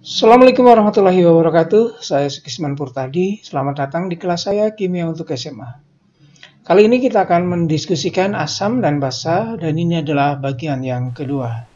Assalamualaikum warahmatullahi wabarakatuh. Saya Sukisman Purtadi. Selamat datang di kelas saya Kimia untuk SMA. Kali ini kita akan mendiskusikan asam dan basa, dan ini adalah bagian yang kedua.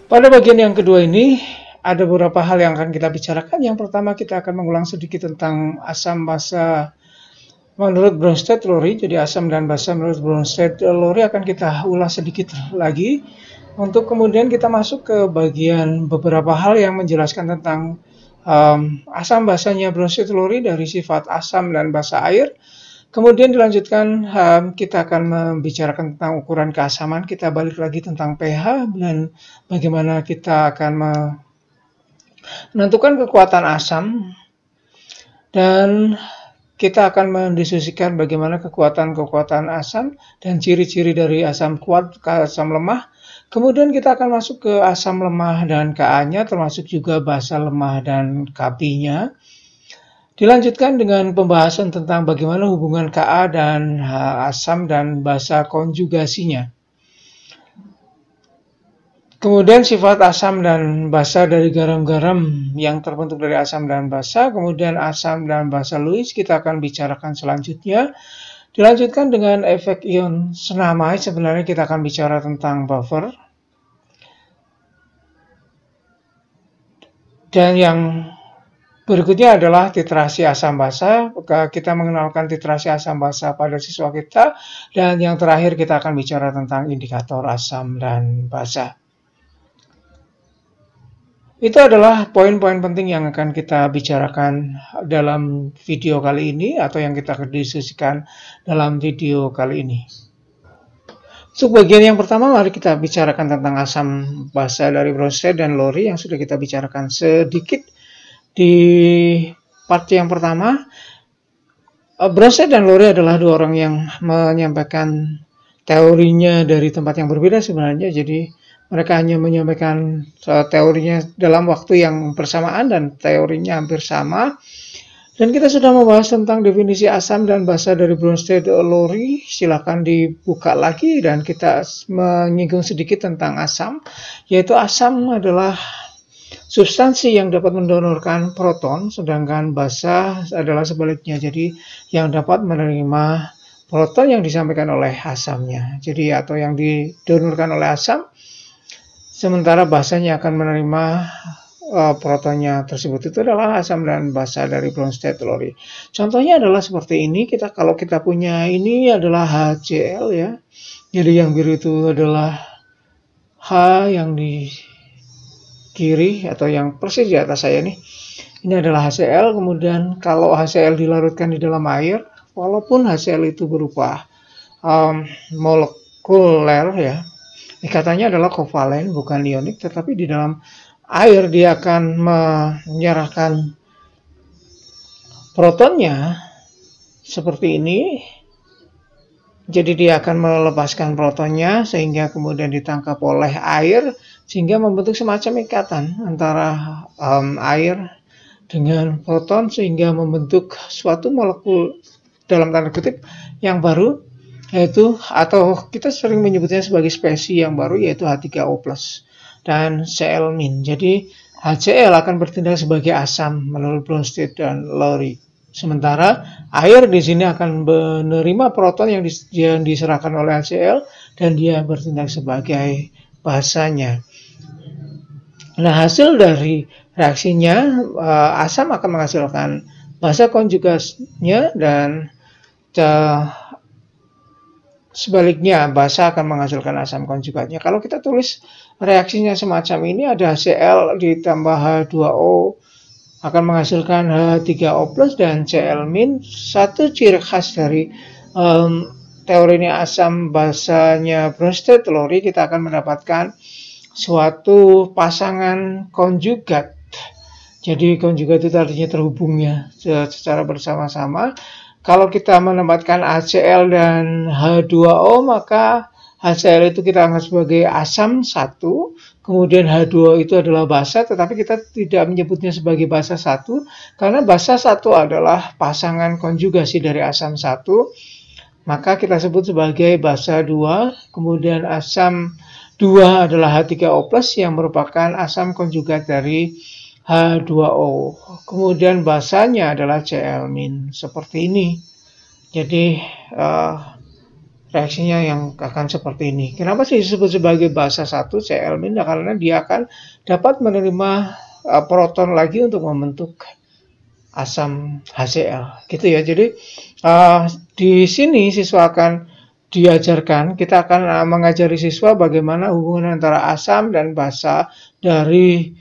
Pada bagian yang kedua ini, ada beberapa hal yang akan kita bicarakan. Yang pertama, kita akan mengulang sedikit tentang asam basa menurut Bronsted-Lowry. Jadi asam dan basa menurut Bronsted-Lowry akan kita ulas sedikit lagi. Untuk kemudian kita masuk ke bagian beberapa hal yang menjelaskan tentang asam basanya Bronsted-Lowry dari sifat asam dan basa air. Kemudian dilanjutkan kita akan membicarakan tentang ukuran keasaman, kita balik lagi tentang pH dan bagaimana kita akan menentukan kekuatan asam, dan kita akan mendiskusikan bagaimana kekuatan asam dan ciri-ciri dari asam kuat ke asam lemah. Kemudian kita akan masuk ke asam lemah dan Ka-nya, termasuk juga basa lemah dan Kb-nya. Dilanjutkan dengan pembahasan tentang bagaimana hubungan Ka dan asam dan basa konjugasinya. Kemudian sifat asam dan basa dari garam-garam yang terbentuk dari asam dan basa. Kemudian asam dan basa Lewis kita akan bicarakan selanjutnya. Dilanjutkan dengan efek ion senamai, sebenarnya kita akan bicara tentang buffer. Dan yang berikutnya adalah titrasi asam basa. Kita mengenalkan titrasi asam basa pada siswa kita. Dan yang terakhir kita akan bicara tentang indikator asam dan basa. Itu adalah poin-poin penting yang akan kita bicarakan dalam video kali ini, atau yang kita akan diskusikan dalam video kali ini. Untuk bagian yang pertama, mari kita bicarakan tentang asam basa dari Bronsted dan Lowry yang sudah kita bicarakan sedikit di part yang pertama. Bronsted dan Lowry adalah dua orang yang menyampaikan teorinya dari tempat yang berbeda sebenarnya. Jadi mereka hanya menyampaikan teorinya dalam waktu yang bersamaan dan teorinya hampir sama. Dan kita sudah membahas tentang definisi asam dan basa dari Bronsted-Lowry. Silakan dibuka lagi dan kita menyinggung sedikit tentang asam, yaitu asam adalah substansi yang dapat mendonorkan proton, sedangkan basa adalah sebaliknya. Jadi yang dapat menerima proton yang disampaikan oleh asamnya. Jadi atau yang didonorkan oleh asam, sementara basanya akan menerima protonnya tersebut. Itu adalah asam dan basa dari Bronsted-Lowry. Contohnya adalah seperti ini. Kalau kita punya ini adalah HCl ya. Jadi yang biru itu adalah H yang di kiri atau yang persis di atas saya nih. Ini adalah HCl. Kemudian kalau HCl dilarutkan di dalam air, walaupun HCl itu berupa molekuler ya, ikatannya adalah kovalen bukan ionik, tetapi di dalam air dia akan menyerahkan protonnya seperti ini. Jadi dia akan melepaskan protonnya sehingga kemudian ditangkap oleh air, sehingga membentuk semacam ikatan antara air dengan proton, sehingga membentuk suatu molekul dalam tanda kutip yang baru, yaitu, atau kita sering menyebutnya sebagai spesies yang baru, yaitu H3O+ dan Cl-. Jadi HCl akan bertindak sebagai asam menurut Bronsted dan Lowry. Sementara air di sini akan menerima proton yang diserahkan oleh HCl dan dia bertindak sebagai basanya. Nah, hasil dari reaksinya, asam akan menghasilkan basa konjugasnya dan sebaliknya, basa akan menghasilkan asam konjugatnya. Kalau kita tulis reaksinya semacam ini, ada HCl ditambah H2O akan menghasilkan H3O+ dan Cl-. Satu ciri khas dari teori ini asam basanya Bronsted-Lowry, kita akan mendapatkan suatu pasangan konjugat. Jadi konjugat itu artinya terhubungnya secara bersama-sama. Kalau kita menempatkan HCl dan H2O, maka HCl itu kita anggap sebagai asam 1, kemudian H2O itu adalah basa, tetapi kita tidak menyebutnya sebagai basa 1, karena basa 1 adalah pasangan konjugasi dari asam 1, maka kita sebut sebagai basa 2, kemudian asam 2 adalah H3O+, yang merupakan asam konjugat dari H2O. Kemudian basanya adalah Cl-, seperti ini. Jadi reaksinya yang akan seperti ini. Kenapa sih disebut sebagai basa 1 Cl-? Karena dia akan dapat menerima proton lagi untuk membentuk asam HCl, gitu ya. Jadi di sini siswa akan diajarkan, kita akan mengajari siswa bagaimana hubungan antara asam dan basa dari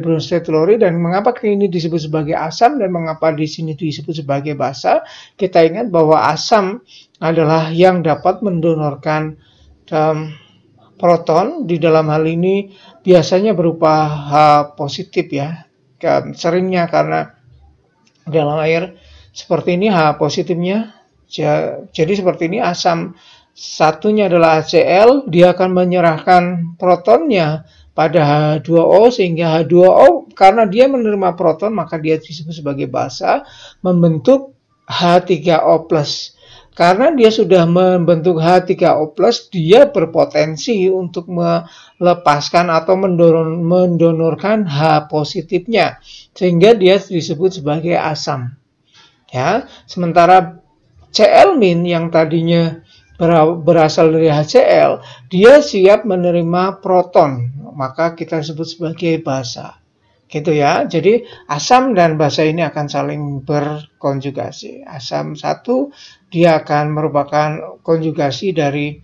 Bronsted Lowry, dan mengapa ini disebut sebagai asam dan mengapa di sini disebut sebagai basa. Kita ingat bahwa asam adalah yang dapat mendonorkan proton, di dalam hal ini biasanya berupa H positif ya, seringnya karena dalam air seperti ini H positifnya. Jadi seperti ini, asam satunya adalah HCl, dia akan menyerahkan protonnya pada H2O, sehingga H2O karena dia menerima proton maka dia disebut sebagai basa, membentuk H3O+. Karena dia sudah membentuk H3O+, dia berpotensi untuk melepaskan atau mendonorkan H positifnya, sehingga dia disebut sebagai asam. Ya, sementara Cl- yang tadinya berasal dari HCl, dia siap menerima proton, maka kita sebut sebagai basa. Gitu ya. Jadi asam dan basa ini akan saling berkonjugasi. Asam 1 dia akan merupakan konjugasi dari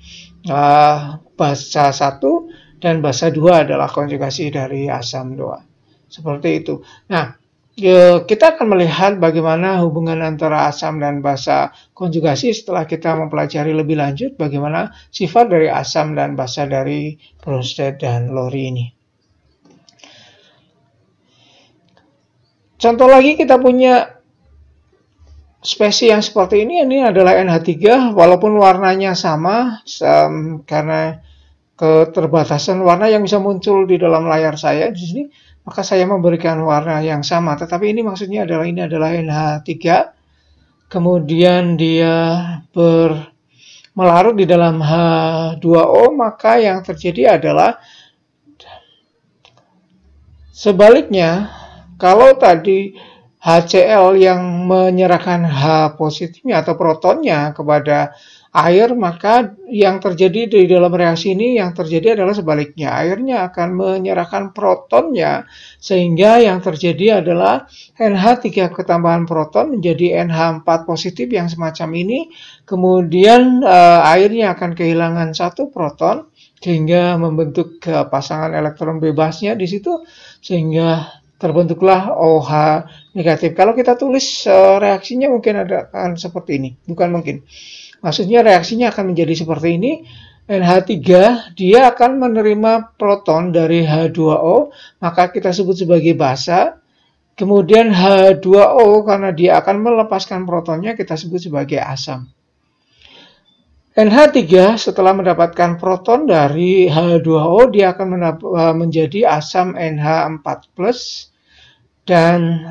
basa 1, dan basa 2 adalah konjugasi dari asam 2. Seperti itu. Nah, kita akan melihat bagaimana hubungan antara asam dan basa konjugasi setelah kita mempelajari lebih lanjut bagaimana sifat dari asam dan basa dari Bronsted dan Lowry ini. Contoh lagi, kita punya spesies yang seperti ini adalah NH3, walaupun warnanya sama, karena keterbatasan warna yang bisa muncul di dalam layar saya di sini, maka saya memberikan warna yang sama. Tetapi ini maksudnya adalah ini adalah NH3, kemudian dia melarut di dalam H2O, maka yang terjadi adalah sebaliknya. Kalau tadi HCl yang menyerahkan H positifnya atau protonnya kepada air, maka yang terjadi di dalam reaksi ini yang terjadi adalah sebaliknya. Airnya akan menyerahkan protonnya, sehingga yang terjadi adalah NH3 ketambahan proton menjadi NH4 positif yang semacam ini. Kemudian airnya akan kehilangan 1 proton, sehingga membentuk pasangan elektron bebasnya di situ, sehingga terbentuklah OH negatif. Kalau kita tulis reaksinya mungkin akan seperti ini, bukan mungkin. Maksudnya reaksinya akan menjadi seperti ini. NH3 dia akan menerima proton dari H2O, maka kita sebut sebagai basa. Kemudian H2O karena dia akan melepaskan protonnya, kita sebut sebagai asam. NH3 setelah mendapatkan proton dari H2O, dia akan menjadi asam NH4+, dan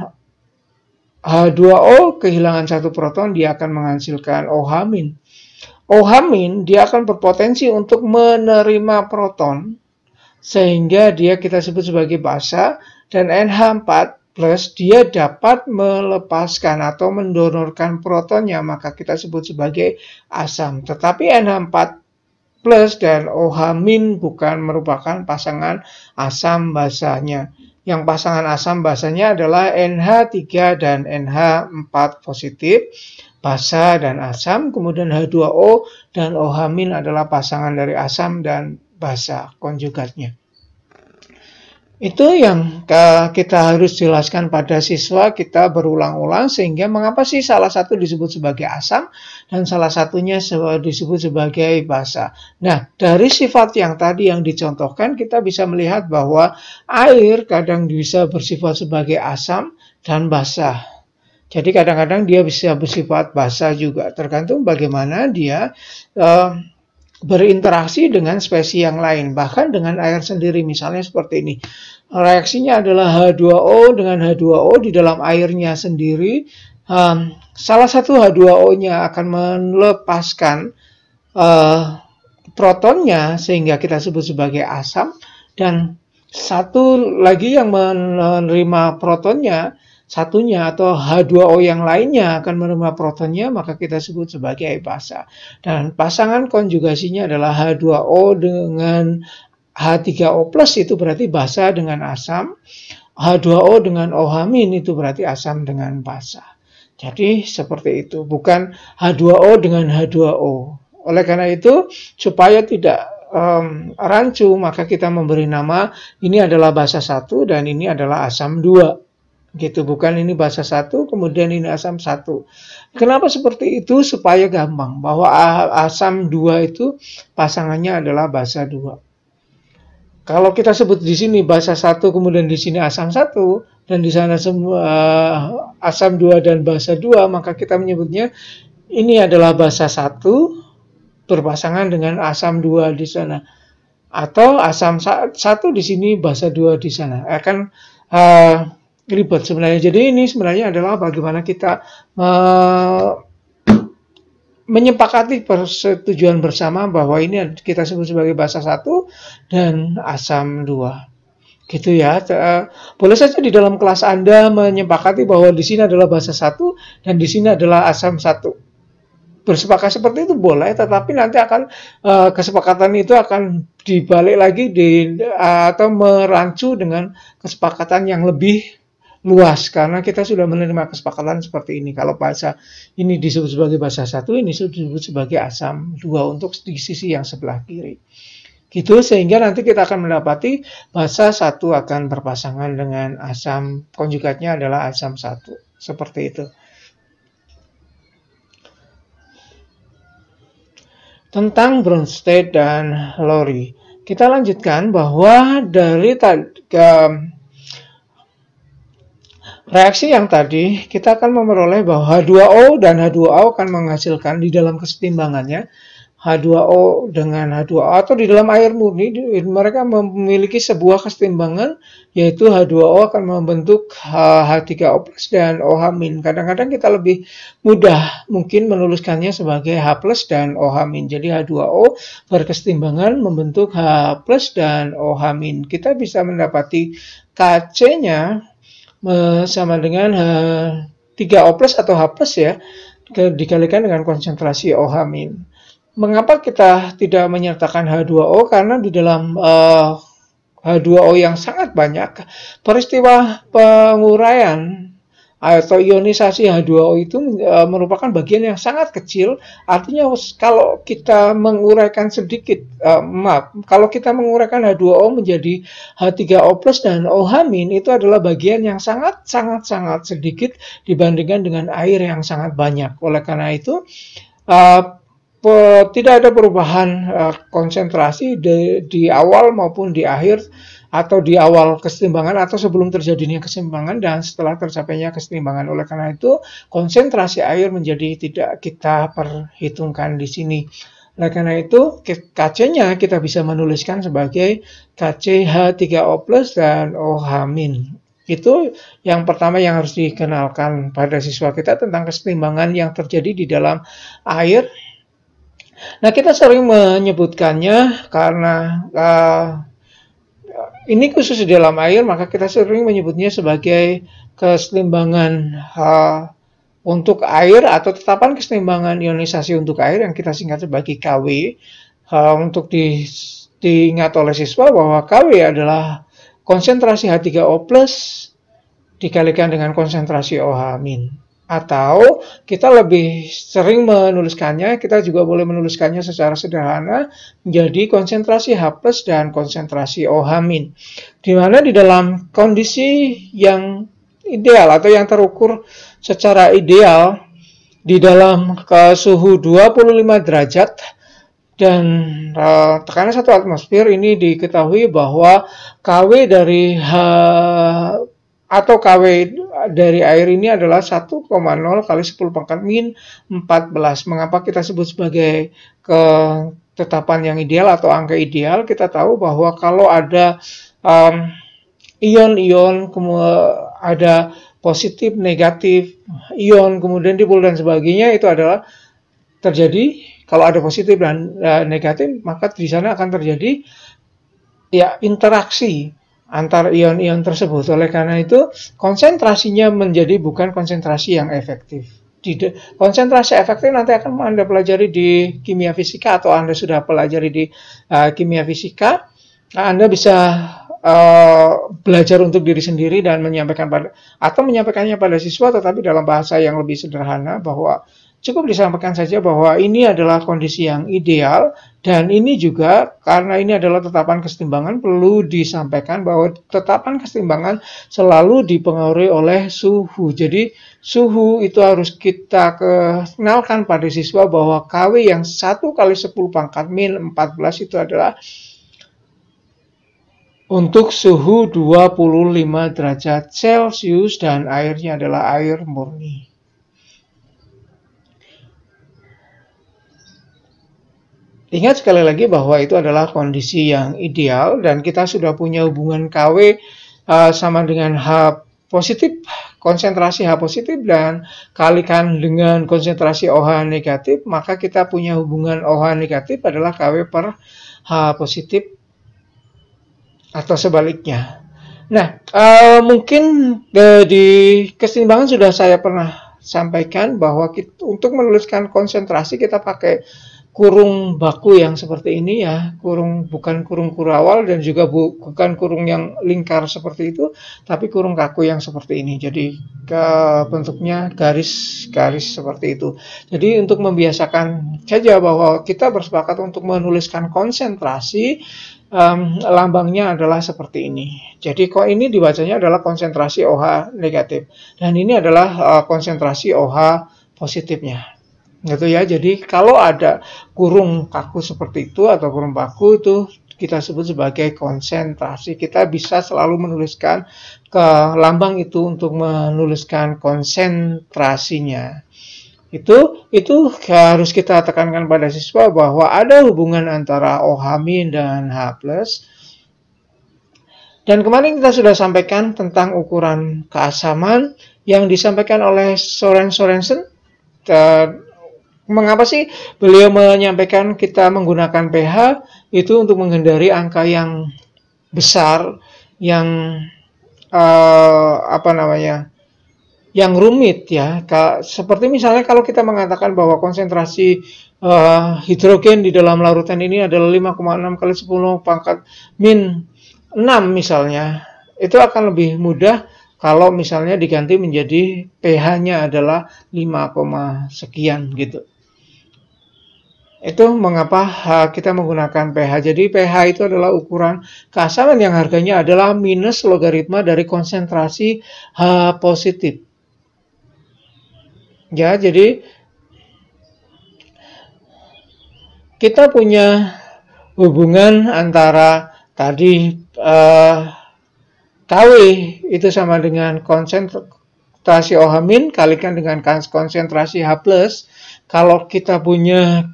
H2O kehilangan 1 proton, dia akan menghasilkan OH-. OH- dia akan berpotensi untuk menerima proton, sehingga dia kita sebut sebagai basa, dan NH4+, dia dapat melepaskan atau mendonorkan protonnya, maka kita sebut sebagai asam. Tetapi NH4+ dan OH- bukan merupakan pasangan asam basanya. Yang pasangan asam basanya adalah NH3 dan NH4 positif, basa dan asam. Kemudian H2O dan OH- adalah pasangan dari asam dan basa konjugatnya. Itu yang kita harus jelaskan pada siswa kita berulang-ulang, sehingga mengapa sih salah satu disebut sebagai asam dan salah satunya disebut sebagai basa. Nah, dari sifat yang tadi yang dicontohkan, kita bisa melihat bahwa air kadang bisa bersifat sebagai asam dan basa. Jadi kadang-kadang dia bisa bersifat basa juga, tergantung bagaimana dia berinteraksi dengan spesies yang lain, bahkan dengan air sendiri. Misalnya seperti ini. Reaksinya adalah H2O dengan H2O di dalam airnya sendiri. Salah satu H2O-nya akan melepaskan protonnya sehingga kita sebut sebagai asam, dan satu lagi yang menerima protonnya, satunya atau H2O yang lainnya akan menerima protonnya, maka kita sebut sebagai basa. Dan pasangan konjugasinya adalah H2O dengan H3O+, itu berarti basa dengan asam. H2O dengan OH- itu berarti asam dengan basa. Jadi seperti itu, bukan H2O dengan H2O. Oleh karena itu, supaya tidak rancu, maka kita memberi nama ini adalah basa 1 dan ini adalah asam 2. Gitu, bukan ini basa 1 kemudian ini asam 1. Kenapa seperti itu? Supaya gampang bahwa asam 2 itu pasangannya adalah basa 2. Kalau kita sebut di sini basa 1 kemudian di sini asam 1 dan di sana semua asam 2 dan basa 2, maka kita menyebutnya ini adalah basa 1 berpasangan dengan asam 2 di sana, atau asam 1 di sini basa 2 di sana. Akan ribet sebenarnya. Jadi ini sebenarnya adalah bagaimana kita menyepakati persetujuan bersama bahwa ini kita sebut sebagai basa 1 dan asam 2. Gitu ya. Boleh saja di dalam kelas Anda menyepakati bahwa di sini adalah basa 1 dan di sini adalah asam 1. Bersepakat seperti itu boleh, tetapi nanti akan kesepakatan itu akan dibalik lagi atau merancu dengan kesepakatan yang lebih luas, karena kita sudah menerima kesepakatan seperti ini. Kalau basa ini disebut sebagai basa 1, ini disebut sebagai asam 2 untuk di sisi yang sebelah kiri. Gitu, sehingga nanti kita akan mendapati basa 1 akan berpasangan dengan asam, konjugatnya adalah asam 1. Seperti itu. Tentang Bronsted dan Lowry. Kita lanjutkan bahwa dari reaksi yang tadi, kita akan memperoleh bahwa H2O dan H2O akan menghasilkan di dalam kesetimbangannya H2O dengan H2O, atau di dalam air murni mereka memiliki sebuah kesetimbangan, yaitu H2O akan membentuk H3O+ dan OH-. Kadang-kadang kita lebih mudah mungkin menuliskannya sebagai H+ dan OH-. Jadi H2O berkesetimbangan membentuk H+ dan OH-. Kita bisa mendapati Kc-nya sama dengan H3O+ atau H+ ya, dikalikan dengan konsentrasi OH-. Mengapa kita tidak menyertakan H2O? Karena di dalam H2O yang sangat banyak, peristiwa penguraian atau ionisasi H2O itu merupakan bagian yang sangat kecil. Artinya kalau kita menguraikan sedikit, kalau kita menguraikan H2O menjadi H3O+ dan OH- itu adalah bagian yang sangat sedikit dibandingkan dengan air yang sangat banyak. Oleh karena itu, tidak ada perubahan konsentrasi di awal maupun di akhir, atau di awal kesetimbangan atau sebelum terjadinya kesetimbangan dan setelah tercapainya kesetimbangan. Oleh karena itu, konsentrasi air menjadi tidak kita perhitungkan di sini. Oleh karena itu, Kc-nya kita bisa menuliskan sebagai KCH3O+ dan OH-. Itu yang pertama yang harus dikenalkan pada siswa kita tentang kesetimbangan yang terjadi di dalam air. Nah, kita sering menyebutkannya karena ini khusus di dalam air, maka kita sering menyebutnya sebagai kesetimbangan untuk air atau tetapan kesetimbangan ionisasi untuk air yang kita singkat sebagai KW. Untuk diingat oleh siswa bahwa KW adalah konsentrasi H3O+ dikalikan dengan konsentrasi OH-. Atau kita lebih sering menuliskannya, kita juga boleh menuliskannya secara sederhana menjadi konsentrasi H+ dan konsentrasi OH-. Di mana di dalam kondisi yang ideal atau yang terukur secara ideal di dalam suhu 25 derajat dan tekanan 1 atmosfer, ini diketahui bahwa KW dari KW dari air ini adalah 1,0 kali 10⁻⁴. Mengapa kita sebut sebagai tetapan yang ideal atau angka ideal, kita tahu bahwa kalau ada ion-ion, ada positif, negatif, ion, kemudian dipol dan sebagainya, itu adalah terjadi kalau ada positif dan negatif, maka di sana akan terjadi ya interaksi antar ion-ion tersebut. Oleh karena itu, konsentrasinya menjadi bukan konsentrasi yang efektif. Konsentrasi efektif nanti akan Anda pelajari di kimia fisika atau Anda sudah pelajari di kimia fisika. Anda bisa belajar untuk diri sendiri dan menyampaikannya pada siswa, tetapi dalam bahasa yang lebih sederhana, bahwa cukup disampaikan saja bahwa ini adalah kondisi yang ideal, dan ini juga karena ini adalah tetapan kesetimbangan, perlu disampaikan bahwa tetapan kesetimbangan selalu dipengaruhi oleh suhu. Jadi suhu itu harus kita kenalkan pada siswa bahwa KW yang 1 kali 10 pangkat min 14 itu adalah untuk suhu 25 derajat Celcius dan airnya adalah air murni. Ingat sekali lagi bahwa itu adalah kondisi yang ideal dan kita sudah punya hubungan KW sama dengan H positif, konsentrasi H positif dan kalikan dengan konsentrasi OH negatif, maka kita punya hubungan OH negatif adalah KW per H positif atau sebaliknya. Nah, mungkin di keseimbangan sudah saya pernah sampaikan bahwa untuk menuliskan konsentrasi kita pakai kurung baku yang seperti ini ya, bukan kurung kurawal dan juga bukan kurung yang lingkar seperti itu, tapi kurung kaku yang seperti ini. Jadi bentuknya garis-garis seperti itu. Jadi untuk membiasakan saja bahwa kita bersepakat untuk menuliskan konsentrasi, lambangnya adalah seperti ini. Jadi kok ini dibacanya adalah konsentrasi OH negatif dan ini adalah konsentrasi OH positifnya. Gitu ya. Jadi kalau ada kurung kaku seperti itu atau kurung baku, itu kita sebut sebagai konsentrasi. Kita bisa selalu menuliskan ke lambang itu untuk menuliskan konsentrasinya. Itu harus kita tekankan pada siswa bahwa ada hubungan antara OH- dan H+. Dan kemarin kita sudah sampaikan tentang ukuran keasaman yang disampaikan oleh Sorensen. Mengapa sih beliau menyampaikan kita menggunakan pH itu untuk menghindari angka yang besar, yang yang rumit ya. Seperti misalnya kalau kita mengatakan bahwa konsentrasi hidrogen di dalam larutan ini adalah 5,6 kali 10 pangkat min 6 misalnya, itu akan lebih mudah kalau misalnya diganti menjadi pH-nya adalah 5, sekian gitu. Itu mengapa kita menggunakan pH. Jadi pH itu adalah ukuran keasaman yang harganya adalah minus logaritma dari konsentrasi H positif. Ya, jadi kita punya hubungan antara tadi KW itu sama dengan konsentrasi OH- kalikan dengan konsentrasi H+. Kalau kita punya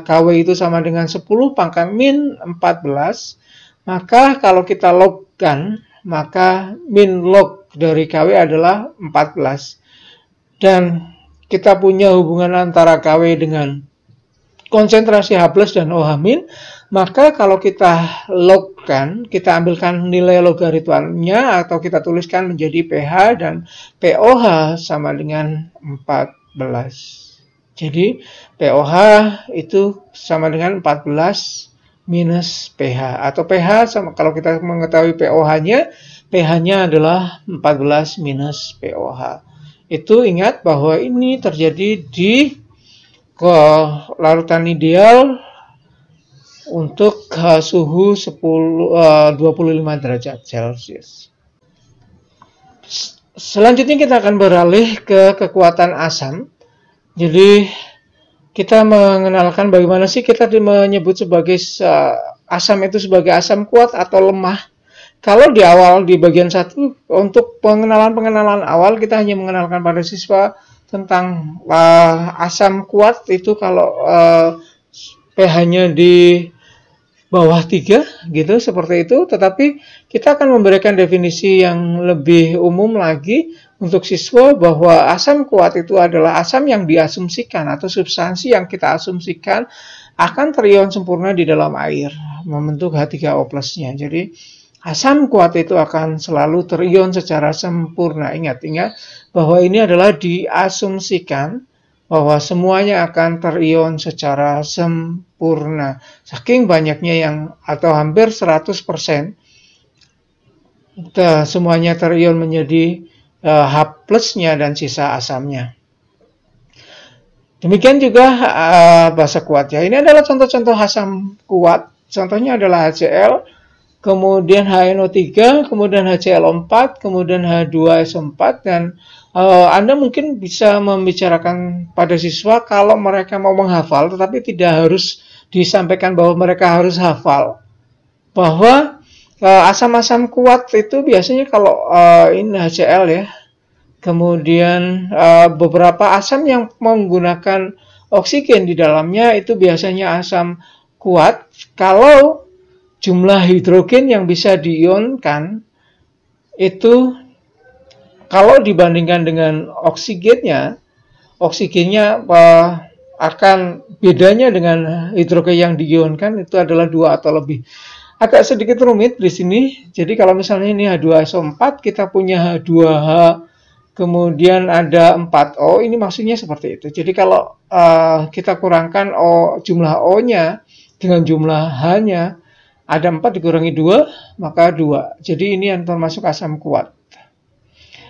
KW itu sama dengan 10 pangkat min 14, maka kalau kita logkan, maka min log dari KW adalah 14. Dan kita punya hubungan antara KW dengan konsentrasi H+ dan OH-, maka kalau kita logkan, kita ambilkan nilai logaritmanya atau kita tuliskan menjadi pH dan POH sama dengan 14. Jadi POH itu sama dengan 14 minus pH. Atau pH sama, kalau kita mengetahui POH-nya, pH-nya adalah 14 minus POH. Itu ingat bahwa ini terjadi di larutan ideal untuk suhu 25 derajat Celcius. Selanjutnya kita akan beralih ke kekuatan asam. Jadi kita mengenalkan bagaimana sih kita menyebut sebagai asam itu sebagai asam kuat atau lemah. Kalau di awal di bagian 1 untuk pengenalan awal kita hanya mengenalkan pada siswa tentang asam kuat itu kalau pH-nya di bawah 3 gitu, seperti itu. Tetapi kita akan memberikan definisi yang lebih umum lagi untuk siswa bahwa asam kuat itu adalah asam yang diasumsikan atau substansi yang kita asumsikan akan terion sempurna di dalam air membentuk H3O+. Jadi asam kuat itu akan selalu terion secara sempurna. Ingat bahwa ini adalah diasumsikan bahwa semuanya akan terion secara sempurna. Saking banyaknya yang atau hampir 100% semuanya terion menjadi H plusnya dan sisa asamnya. Demikian juga basa kuat ya. Ini adalah contoh-contoh asam kuat. Contohnya adalah HCl, kemudian HNO3, kemudian HCl4, kemudian H2SO4, dan Anda mungkin bisa membicarakan pada siswa kalau mereka mau menghafal, tetapi tidak harus disampaikan bahwa mereka harus hafal. Bahwa asam-asam kuat itu biasanya kalau ini HCl ya, kemudian beberapa asam yang menggunakan oksigen di dalamnya itu biasanya asam kuat kalau jumlah hidrogen yang bisa diionkan itu kalau dibandingkan dengan oksigennya akan bedanya dengan hidrogen yang diionkan itu adalah 2 atau lebih. Agak sedikit rumit di sini. Jadi kalau misalnya ini H2SO4, kita punya H2H, kemudian ada 4O, ini maksudnya seperti itu. Jadi kalau kita kurangkan jumlah O-nya dengan jumlah H-nya, ada 4 dikurangi 2, maka 2. Jadi ini yang termasuk asam kuat.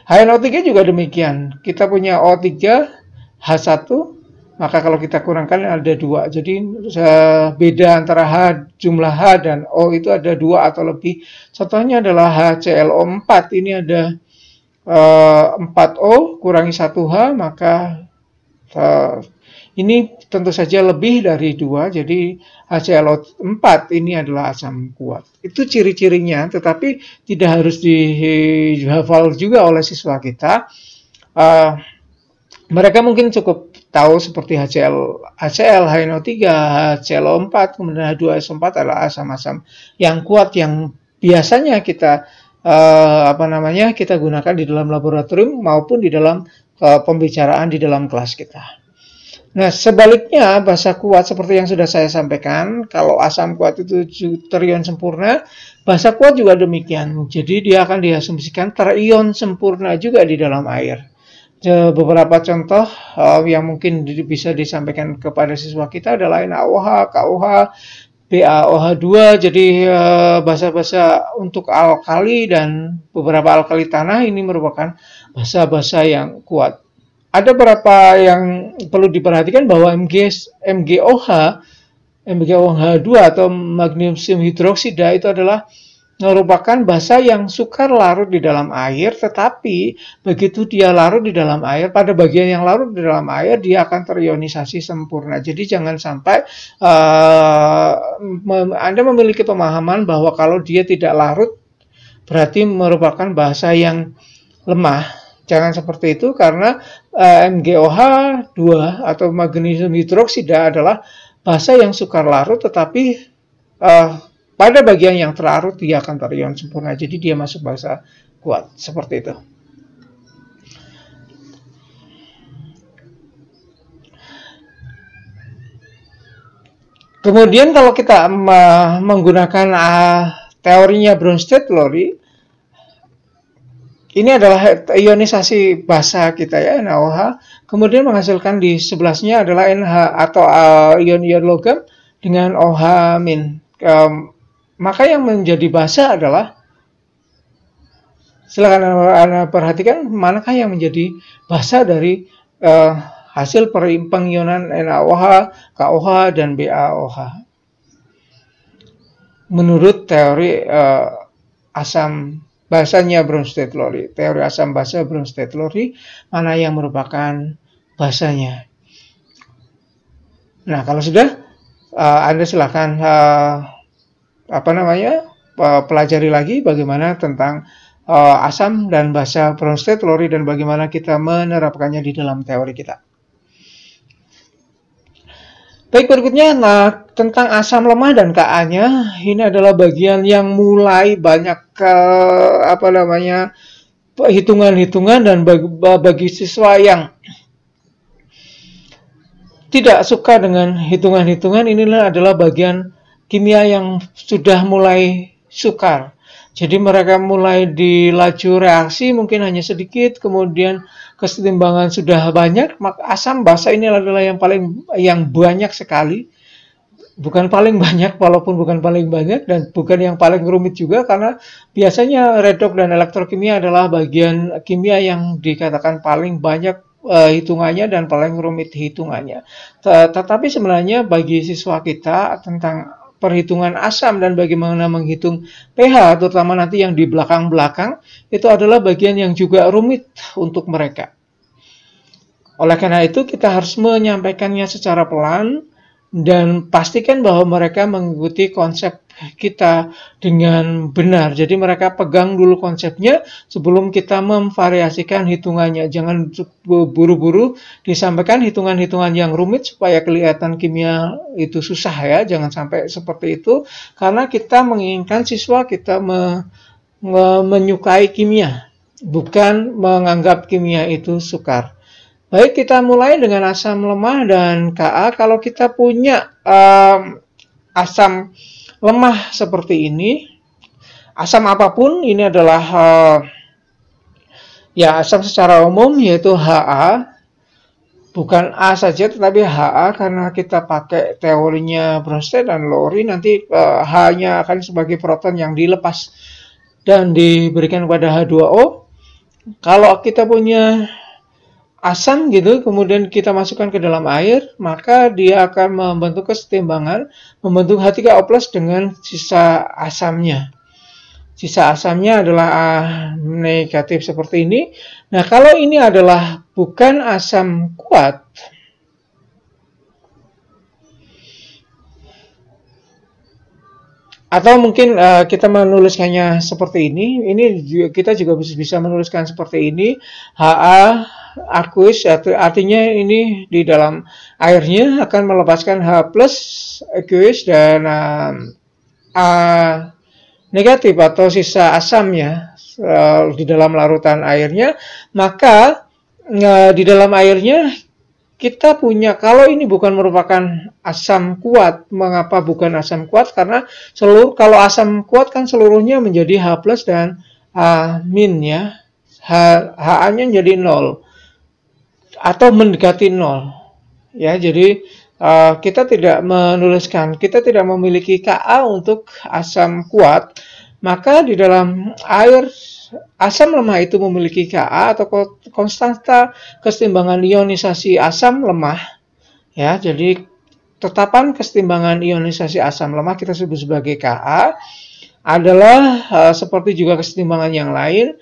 HNO3 juga demikian. Kita punya O3, H1, maka kalau kita kurangkan ada 2. Jadi beda antara jumlah H dan O itu ada 2 atau lebih. Contohnya adalah HClO4. Ini ada 4O kurangi 1H, maka ini tentu saja lebih dari 2. Jadi HClO4 ini adalah asam kuat. Itu ciri-cirinya, tetapi tidak harus dihafal juga oleh siswa kita. Mereka mungkin cukup tahu seperti HCl, HNO3, HClO4, kemudian H2SO4 adalah asam-asam yang kuat yang biasanya kita kita gunakan di dalam laboratorium maupun di dalam pembicaraan di dalam kelas kita. Nah, sebaliknya basa kuat seperti yang sudah saya sampaikan, kalau asam kuat itu terion sempurna, basa kuat juga demikian. Jadi dia akan diasumsikan terion sempurna juga di dalam air. Beberapa contoh yang mungkin bisa disampaikan kepada siswa kita adalah NaOH, KOH, BaOH2. Jadi basa-basa untuk alkali dan beberapa alkali tanah ini merupakan basa-basa yang kuat. Ada beberapa yang perlu diperhatikan bahwa MgOH2 atau magnesium hidroksida itu adalah merupakan basa yang sukar larut di dalam air, tetapi begitu dia larut di dalam air, pada bagian yang larut di dalam air dia akan terionisasi sempurna. Jadi jangan sampai Anda memiliki pemahaman bahwa kalau dia tidak larut berarti merupakan basa yang lemah. Jangan seperti itu, karena MgOH2 atau magnesium hidroksida adalah basa yang sukar larut, tetapi pada bagian yang terlarut dia akan terion sempurna. Jadi dia masuk basa kuat. Seperti itu. Kemudian kalau kita menggunakan teorinya Bronsted-Lowry, ini adalah ionisasi basa kita ya, NaOH. Kemudian menghasilkan di sebelahnya adalah NH atau ion-ion logam dengan OH-. Maka yang menjadi basa adalah, silakan Anda perhatikan manakah yang menjadi basa dari hasil pengionan NaOH, KOH, dan BaOH. Menurut teori asam basanya Bronsted-Lowry, teori asam basa Bronsted-Lowry, mana yang merupakan basanya. Nah, kalau sudah, Anda silakan pelajari lagi bagaimana tentang asam dan basa Bronsted-Lowry dan bagaimana kita menerapkannya di dalam teori kita. Baik, berikutnya tentang asam lemah dan Ka-nya. Ini adalah bagian yang mulai banyak hitungan-hitungan, dan bagi siswa yang tidak suka dengan hitungan-hitungan, inilah adalah bagian kimia yang sudah mulai sukar. Jadi mereka mulai di laju reaksi mungkin hanya sedikit, kemudian kesetimbangan sudah banyak, maka asam basa ini adalah yang banyak sekali. Bukan paling banyak, walaupun bukan paling banyak, dan bukan yang paling rumit juga, karena biasanya redoks dan elektrokimia adalah bagian kimia yang dikatakan paling banyak hitungannya dan paling rumit hitungannya. Tetapi sebenarnya bagi siswa kita tentang perhitungan asam dan bagaimana menghitung pH, terutama nanti yang di belakang-belakang, itu adalah bagian yang juga rumit untuk mereka. Oleh karena itu, kita harus menyampaikannya secara pelan dan pastikan bahwa mereka mengikuti konsep kita dengan benar. Jadi mereka pegang dulu konsepnya sebelum kita memvariasikan hitungannya. Jangan buru-buru disampaikan hitungan-hitungan yang rumit supaya kelihatan kimia itu susah ya. Jangan sampai seperti itu, karena kita menginginkan siswa kita menyukai kimia, bukan menganggap kimia itu sukar. Baik, kita mulai dengan asam lemah dan Ka. Kalau kita punya asam lemah seperti ini, asam apapun, ini adalah asam secara umum, yaitu Ha. Bukan A saja, tetapi Ha, karena kita pakai teorinya Bronsted dan Lowry, nanti H-nya akan sebagai proton yang dilepas dan diberikan kepada H2O. Kalau kita punya asam gitu, kemudian kita masukkan ke dalam air, maka dia akan membentuk kesetimbangan, membentuk H3O+ dengan sisa asamnya. Sisa asamnya adalah negatif seperti ini. Nah, kalau ini adalah bukan asam kuat, atau mungkin kita menuliskannya seperti ini. Ini kita juga bisa menuliskan seperti ini. Ha aqueous, artinya ini di dalam airnya akan melepaskan H+ aqueous dan A negatif atau sisa asamnya di dalam larutan airnya. Maka di dalam airnya kita punya, kalau ini bukan merupakan asam kuat. Mengapa bukan asam kuat? Karena kalau asam kuat kan seluruhnya menjadi H+ dan A- ya. Ha-nya jadi 0 atau mendekati 0 ya. Jadi kita tidak menuliskan, kita tidak memiliki Ka untuk asam kuat, maka di dalam air asam lemah itu memiliki Ka atau konstanta kesetimbangan ionisasi asam lemah ya. Jadi tetapan kesetimbangan ionisasi asam lemah kita sebut sebagai Ka adalah seperti juga kesetimbangan yang lain,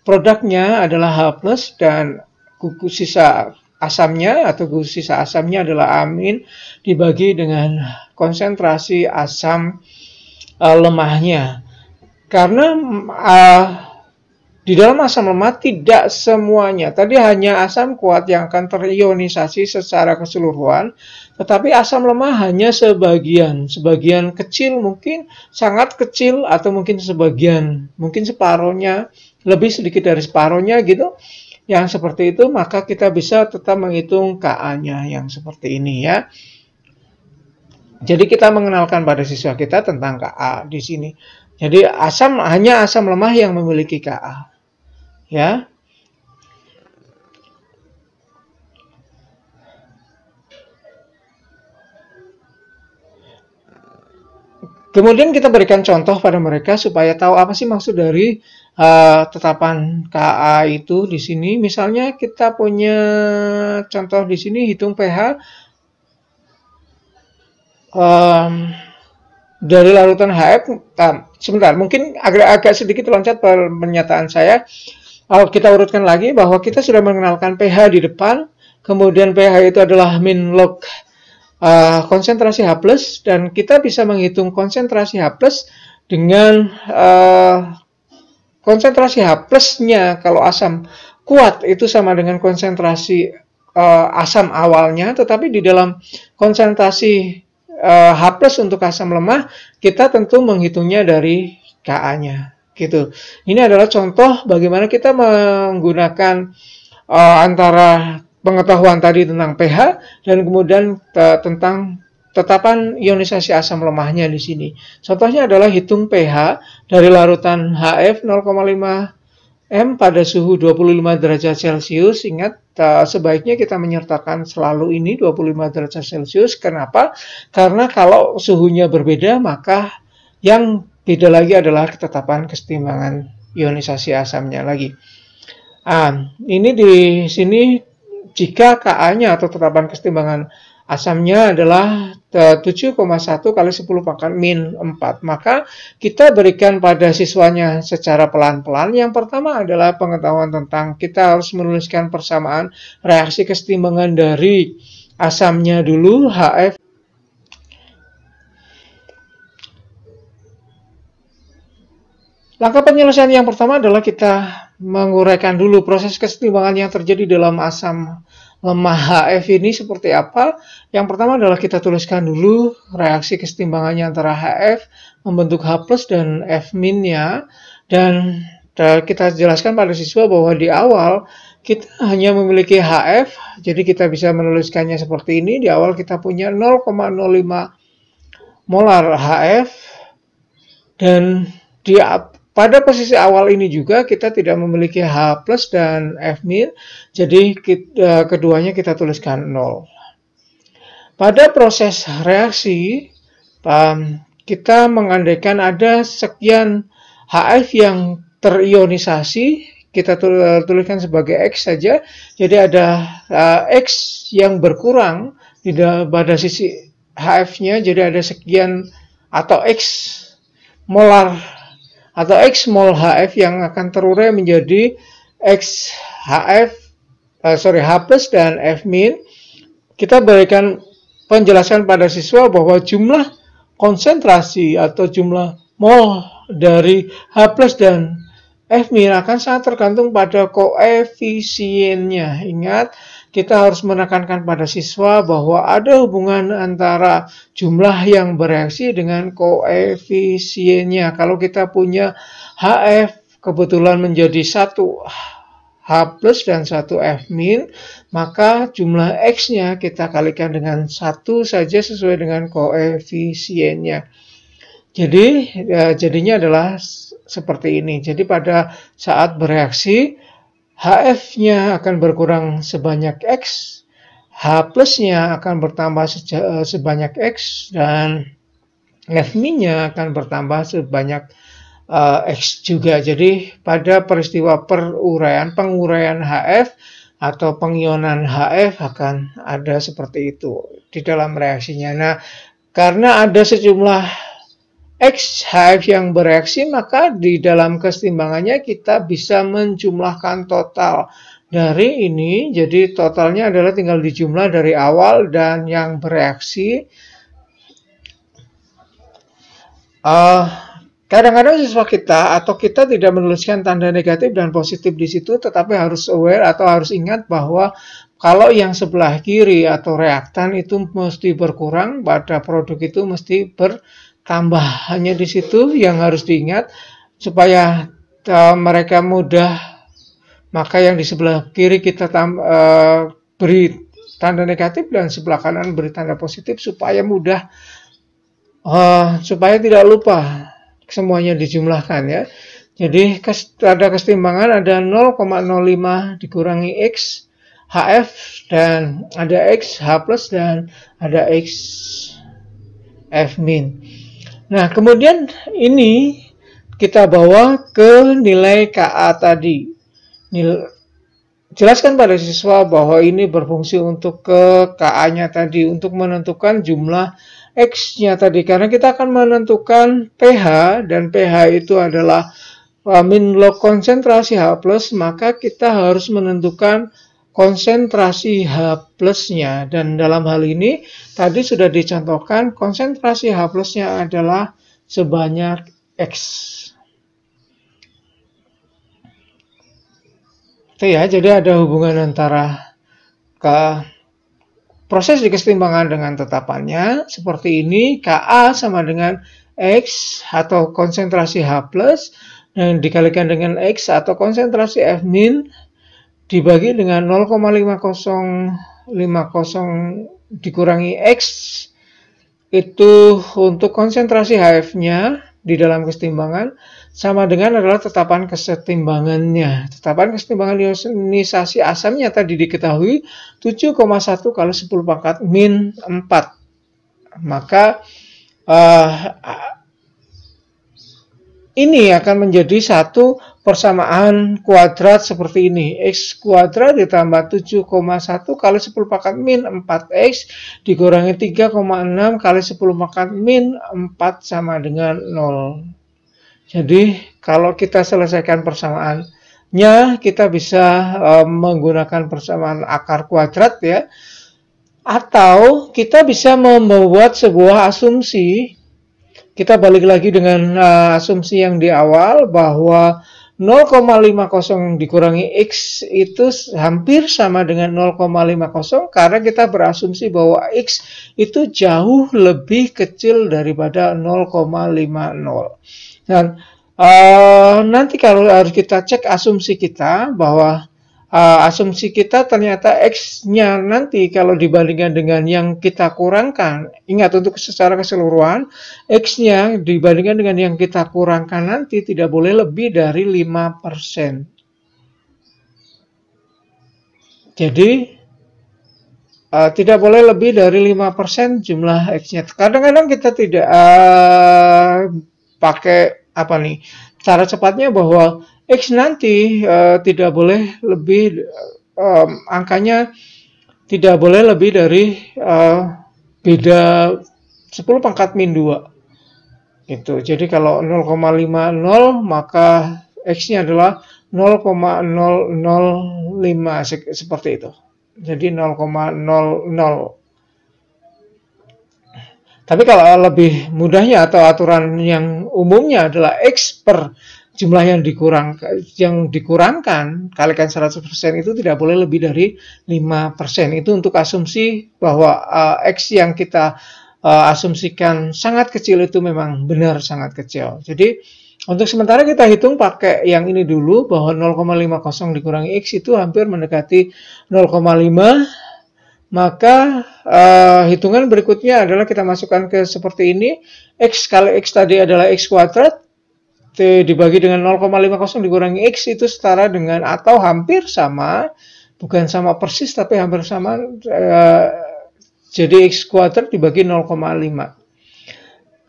produknya adalah H+ dan gugus sisa asamnya atau gugus sisa asamnya adalah amin dibagi dengan konsentrasi asam lemahnya. Karena di dalam asam lemah tidak semuanya, tadi hanya asam kuat yang akan terionisasi secara keseluruhan, tetapi asam lemah hanya sebagian kecil, mungkin sangat kecil, atau mungkin sebagian, mungkin separuhnya, lebih sedikit dari separuhnya gitu. Yang seperti itu, maka kita bisa tetap menghitung Ka-nya yang seperti ini ya. Jadi kita mengenalkan pada siswa kita tentang Ka di sini. Jadi hanya asam lemah yang memiliki Ka ya. Kemudian kita berikan contoh pada mereka supaya tahu apa sih maksud dari tetapan Ka itu di sini. Misalnya kita punya contoh di sini, hitung pH dari larutan HF. Sebentar, mungkin agak sedikit loncat pernyataan saya. Kita urutkan lagi bahwa kita sudah mengenalkan pH di depan, kemudian pH itu adalah min log konsentrasi H+, dan kita bisa menghitung konsentrasi H+ dengan konsentrasi H+-nya kalau asam kuat itu sama dengan konsentrasi asam awalnya, tetapi di dalam konsentrasi H+ untuk asam lemah, kita tentu menghitungnya dari Ka-nya. Gitu. Ini adalah contoh bagaimana kita menggunakan antara pengetahuan tadi tentang pH dan kemudian tentang tetapan ionisasi asam lemahnya di sini. Contohnya adalah hitung pH dari larutan HF 0,5 M pada suhu 25 derajat Celcius. Ingat, sebaiknya kita menyertakan selalu ini 25 derajat Celcius. Kenapa? Karena kalau suhunya berbeda, maka yang beda lagi adalah ketetapan kesetimbangan ionisasi asamnya lagi. Ini di sini jika Ka-nya atau tetapan kesetimbangan asamnya adalah 7,1 kali 10 pangkat min 4. Maka kita berikan pada siswanya secara pelan-pelan. Yang pertama adalah pengetahuan tentang kita harus menuliskan persamaan reaksi kesetimbangan dari asamnya dulu, HF. Langkah penyelesaian yang pertama adalah kita menguraikan dulu proses kesetimbangan yang terjadi dalam asam lemah HF ini seperti apa. Yang pertama adalah kita tuliskan dulu reaksi kesetimbangannya antara HF membentuk H+ dan F-nya, dan kita jelaskan pada siswa bahwa di awal kita hanya memiliki HF, jadi kita bisa menuliskannya seperti ini. Di awal kita punya 0,05 molar HF, dan pada posisi awal ini juga kita tidak memiliki H+ dan F-, jadi keduanya kita tuliskan 0. Pada proses reaksi, kita mengandaikan ada sekian HF yang terionisasi, kita tuliskan sebagai X saja, jadi ada X yang berkurang pada sisi HF-nya, jadi ada sekian atau X molar atau X mol HF yang akan terurai menjadi X HF, H+ dan F-. Kita berikan penjelasan pada siswa bahwa jumlah konsentrasi atau jumlah mol dari H+ dan F- akan sangat tergantung pada koefisiennya. Ingat, kita harus menekankan pada siswa bahwa ada hubungan antara jumlah yang bereaksi dengan koefisiennya. Kalau kita punya HF kebetulan menjadi 1 H+ dan 1 F-, maka jumlah X-nya kita kalikan dengan 1 saja sesuai dengan koefisiennya. Jadi jadinya adalah seperti ini. Jadi pada saat bereaksi, HF-nya akan berkurang sebanyak X, H+-nya akan bertambah sebanyak X, dan F-nya akan bertambah sebanyak X juga. Jadi pada peristiwa penguraian HF atau pengionan HF akan ada seperti itu di dalam reaksinya. Nah, karena ada sejumlah X HF yang bereaksi, maka di dalam kesetimbangannya kita bisa menjumlahkan total dari ini. Jadi totalnya adalah tinggal dijumlah dari awal dan yang bereaksi. Kadang-kadang siswa kita atau kita tidak menuliskan tanda negatif dan positif di situ, tetapi harus aware atau harus ingat bahwa kalau yang sebelah kiri atau reaktan itu mesti berkurang, pada produk itu mesti bertambah. Hanya di situ yang harus diingat supaya mereka mudah. Maka yang di sebelah kiri kita beri tanda negatif dan sebelah kanan beri tanda positif supaya mudah, supaya tidak lupa semuanya dijumlahkan ya. Jadi ada kesetimbangan, ada 0,05 dikurangi X HF, dan ada X H+ dan ada X F-. Nah, kemudian ini kita bawa ke nilai Ka tadi. Jelaskan pada siswa bahwa ini berfungsi untuk ke Ka-nya tadi untuk menentukan jumlah X-nya tadi, karena kita akan menentukan pH, dan pH itu adalah min log konsentrasi H+, maka kita harus menentukan konsentrasi H+-nya, dan dalam hal ini tadi sudah dicontohkan konsentrasi H+-nya adalah sebanyak X. Itu ya, jadi ada hubungan antara proses di kesetimbangan dengan tetapannya seperti ini, Ka sama dengan X atau konsentrasi H plus dan dikalikan dengan X atau konsentrasi F min dibagi dengan 0,5050 dikurangi X itu untuk konsentrasi HF-nya di dalam kesetimbangan sama dengan adalah tetapan kesetimbangannya. Tetapan kesetimbangan ionisasi asamnya tadi diketahui 7,1 kali 10 pangkat min 4. Maka ini akan menjadi satu persamaan kuadrat seperti ini. X kuadrat ditambah 7,1 kali 10 pangkat min 4X dikurangi 3,6 kali 10 pangkat min 4 sama dengan 0. Jadi kalau kita selesaikan persamaannya, kita bisa menggunakan persamaan akar kuadrat ya. Atau kita bisa membuat sebuah asumsi. Kita balik lagi dengan asumsi yang di awal bahwa 0,50 dikurangi X itu hampir sama dengan 0,50 karena kita berasumsi bahwa X itu jauh lebih kecil daripada 0,50. Dan nanti kalau harus kita cek asumsi kita bahwa asumsi kita ternyata X-nya nanti kalau dibandingkan dengan yang kita kurangkan, ingat untuk secara keseluruhan, X-nya dibandingkan dengan yang kita kurangkan nanti tidak boleh lebih dari 5%. Jadi, tidak boleh lebih dari 5% jumlah X-nya. Kadang-kadang kita tidak pakai cara cepatnya bahwa X nanti tidak boleh lebih angkanya tidak boleh lebih dari beda 10 pangkat min 2 itu. Jadi kalau 0,50 maka X-nya adalah 0,005 seperti itu. Jadi 0,00. Tapi kalau lebih mudahnya atau aturan yang umumnya adalah X per jumlah yang dikurangkan kalikan 100% itu tidak boleh lebih dari 5%. Itu untuk asumsi bahwa X yang kita asumsikan sangat kecil itu memang benar sangat kecil. Jadi untuk sementara kita hitung pakai yang ini dulu bahwa 0,50 dikurangi X itu hampir mendekati 0,5. Maka hitungan berikutnya adalah kita masukkan ke seperti ini. X kali X tadi adalah X kuadrat. Dibagi dengan 0,50 dikurangi X itu setara dengan atau hampir sama. Bukan sama persis tapi hampir sama. Jadi X kuadrat dibagi 0,5.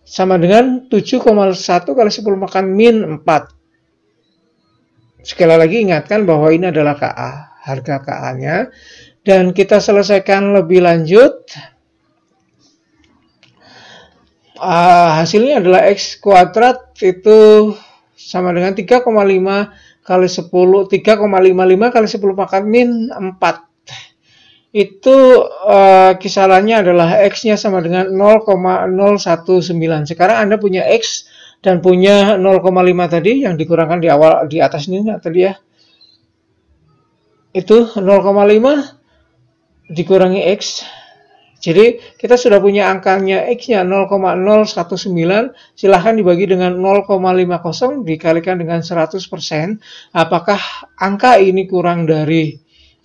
Sama dengan 7,1 kali 10 pangkat min 4. Sekali lagi ingatkan bahwa ini adalah KA. Harga KA-nya. Dan kita selesaikan lebih lanjut. Hasilnya adalah X kuadrat itu sama dengan 3,5 kali 10, 3,55 kali 10 pangkat min 4. Itu kisarannya adalah X-nya sama dengan 0,019. Sekarang Anda punya X dan punya 0,5 tadi yang dikurangkan di awal di atas ini tadi ya. Itu 0,5 dikurangi X. Jadi kita sudah punya angkanya X-nya 0,019. Silahkan dibagi dengan 0,50 dikalikan dengan 100%. Apakah angka ini kurang dari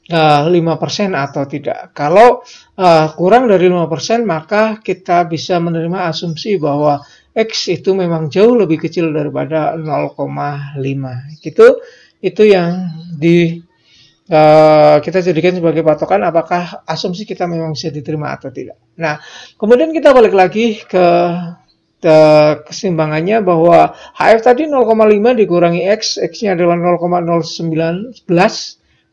5% atau tidak? Kalau kurang dari 5% maka kita bisa menerima asumsi bahwa X itu memang jauh lebih kecil daripada 0,5. Itu yang kita jadikan sebagai patokan apakah asumsi kita memang bisa diterima atau tidak. Nah, kemudian kita balik lagi ke keseimbangannya bahwa HF tadi 0,5 dikurangi X, X-nya adalah 0,019,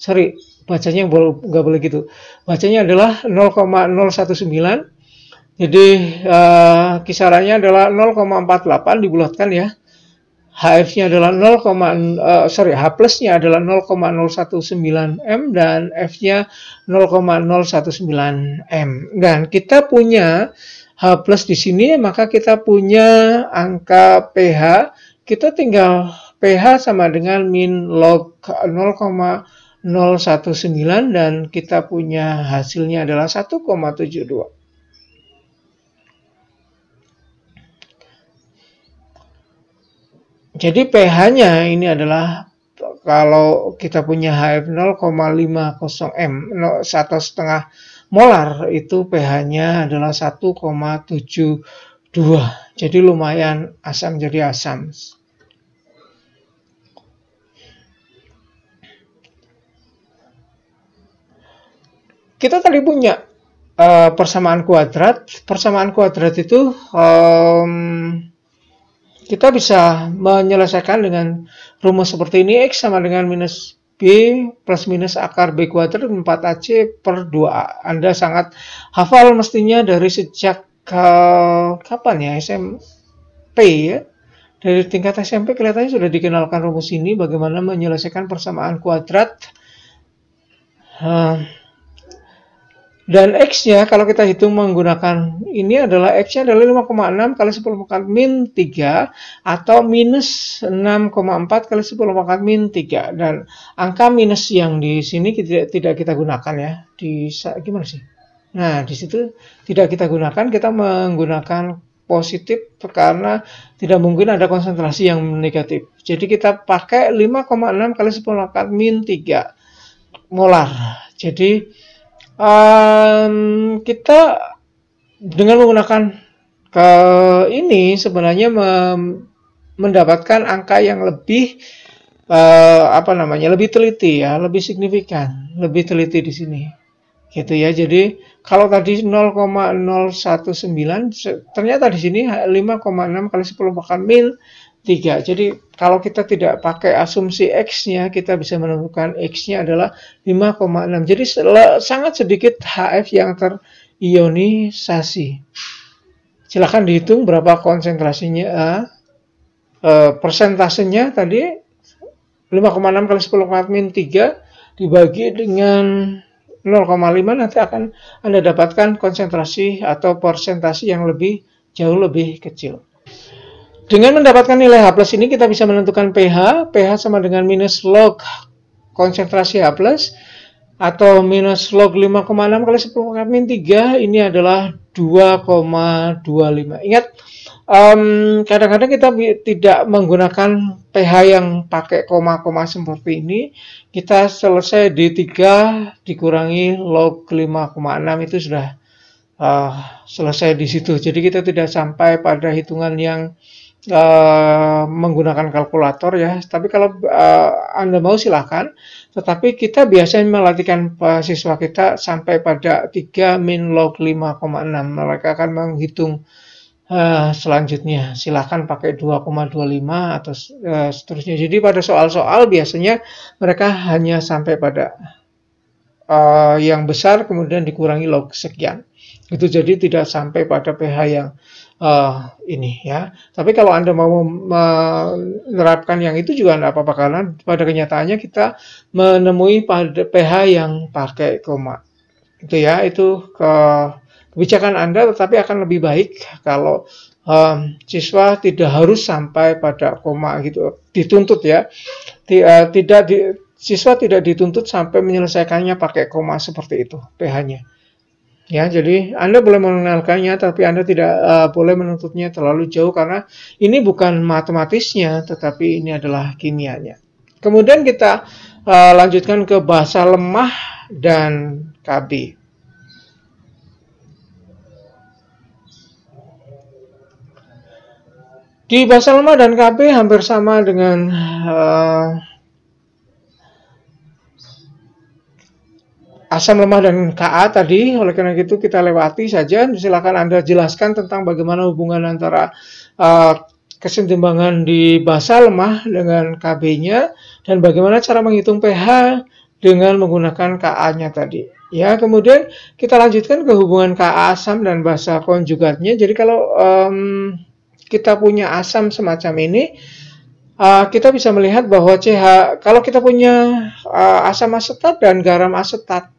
sorry, bacanya nggak boleh gitu. Bacanya adalah 0,019, jadi kisarannya adalah 0,48 dibulatkan ya. HF-nya adalah H plus-nya adalah 0,019 M dan F-nya 0,019 M. Dan kita punya H plus di sini, maka kita punya angka pH. Kita tinggal pH sama dengan min log 0,019 0,19 dan kita punya hasilnya adalah 1,72. Jadi pH-nya ini adalah kalau kita punya HF 0,50 m, 1,5 molar, itu pH-nya adalah 1,72. Jadi lumayan asam, jadi asam. Kita tadi punya persamaan kuadrat. Persamaan kuadrat itu kita bisa menyelesaikan dengan rumus seperti ini. X sama dengan minus B plus minus akar B kuadrat 4AC per 2A. Anda sangat hafal mestinya dari sejak kapan ya, SMP ya. Dari tingkat SMP kelihatannya sudah dikenalkan rumus ini, bagaimana menyelesaikan persamaan kuadrat. Dan X-nya kalau kita hitung menggunakan ini adalah X-nya adalah 5,6 kali 10 pangkat min 3 atau minus 6,4 kali 10 pangkat min 3. Dan angka minus yang di sini tidak kita gunakan ya. Gimana sih? Nah, di situ tidak kita gunakan, kita menggunakan positif karena tidak mungkin ada konsentrasi yang negatif. Jadi kita pakai 5,6 kali 10 pangkat min 3 molar. Jadi kita dengan menggunakan ini sebenarnya mendapatkan angka yang lebih lebih teliti ya, lebih signifikan, lebih teliti di sini, gitu ya. Jadi kalau tadi 0,019 ternyata di sini 5,6 kali 10 pangkat min 3. Jadi kalau kita tidak pakai asumsi X-nya, kita bisa menentukan X-nya adalah 5,6. Jadi sangat sedikit HF yang terionisasi. Silahkan dihitung berapa konsentrasinya. Persentasenya tadi 5,6 kali 10 pangkat min 3 dibagi dengan 0,5, nanti akan Anda dapatkan konsentrasi atau persentase yang jauh lebih kecil. Dengan mendapatkan nilai H plus ini kita bisa menentukan pH. pH sama dengan minus log konsentrasi H plus atau minus log 5,6 kali 10 pangkat min 3. Ini adalah 2,25. Ingat, kadang-kadang kita tidak menggunakan pH yang pakai koma-koma seperti ini. Kita selesai di 3 dikurangi log 5,6 itu sudah selesai di situ. Jadi kita tidak sampai pada hitungan yang menggunakan kalkulator ya. Tapi kalau Anda mau silahkan. Tetapi kita biasanya melatihkan siswa kita sampai pada 3 min log 5,6. Mereka akan menghitung selanjutnya. Silahkan pakai 2,25 atau seterusnya. Jadi pada soal-soal biasanya mereka hanya sampai pada yang besar kemudian dikurangi log sekian. Itu jadi tidak sampai pada pH yang ini ya. Tapi kalau Anda mau menerapkan yang itu juga tidak apa-apa, karena pada kenyataannya kita menemui pada pH yang pakai koma. Itu ya, itu kebijakan Anda, tetapi akan lebih baik kalau siswa tidak harus sampai pada koma gitu. Dituntut ya. Siswa tidak dituntut sampai menyelesaikannya pakai koma seperti itu pH-nya. Ya, jadi Anda boleh mengenalkannya, tapi Anda tidak boleh menuntutnya terlalu jauh karena ini bukan matematisnya, tetapi ini adalah kimianya. Kemudian kita lanjutkan ke basa lemah dan KB. Di basa lemah dan KB hampir sama dengan asam lemah dan Ka tadi, oleh karena itu kita lewati saja. Silakan Anda jelaskan tentang bagaimana hubungan antara kesetimbangan di basa lemah dengan Kb-nya dan bagaimana cara menghitung pH dengan menggunakan Ka-nya tadi. Ya, kemudian kita lanjutkan ke hubungan Ka asam dan basa konjugatnya. Jadi kalau kita punya asam semacam ini, kita bisa melihat bahwa kalau kita punya asam asetat dan garam asetat,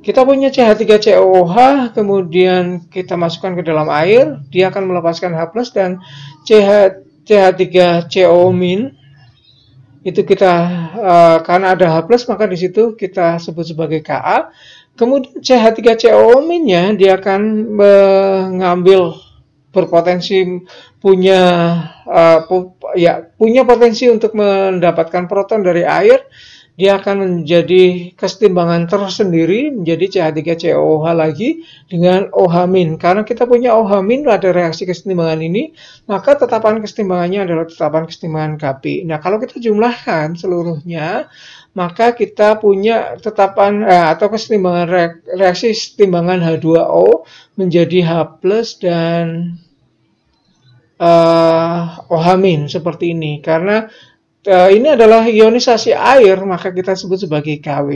kita punya CH3COOH, kemudian kita masukkan ke dalam air, dia akan melepaskan H+, dan CH3CO- itu kita karena ada H+, maka di situ kita sebut sebagai Ka. Kemudian CH3COO-nya dia akan mengambil berpotensi punya punya potensi untuk mendapatkan proton dari air. Dia akan menjadi kesetimbangan tersendiri menjadi CH3COOH lagi dengan OH-. Karena kita punya OH- pada reaksi kesetimbangan ini, maka tetapan kesetimbangannya adalah tetapan kesetimbangan Kp. Nah, kalau kita jumlahkan seluruhnya, maka kita punya tetapan atau kesetimbangan reaksi kesetimbangan H2O menjadi H+ dan OH- seperti ini. Karena ini adalah ionisasi air, maka kita sebut sebagai Kw.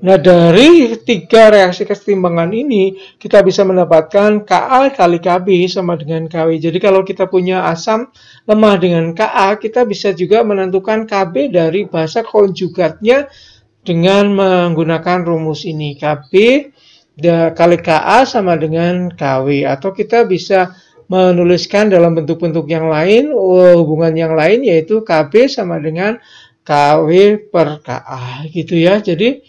Nah, dari 3 reaksi kesetimbangan ini, kita bisa mendapatkan Ka kali Kb sama dengan Kw. Jadi kalau kita punya asam lemah dengan Ka, kita bisa juga menentukan Kb dari basa konjugatnya dengan menggunakan rumus ini. Kb kali Ka sama dengan Kw. Atau kita bisa menuliskan dalam bentuk-bentuk yang lain, hubungan yang lain, yaitu Kb sama dengan Kw per Ka, gitu ya. Jadi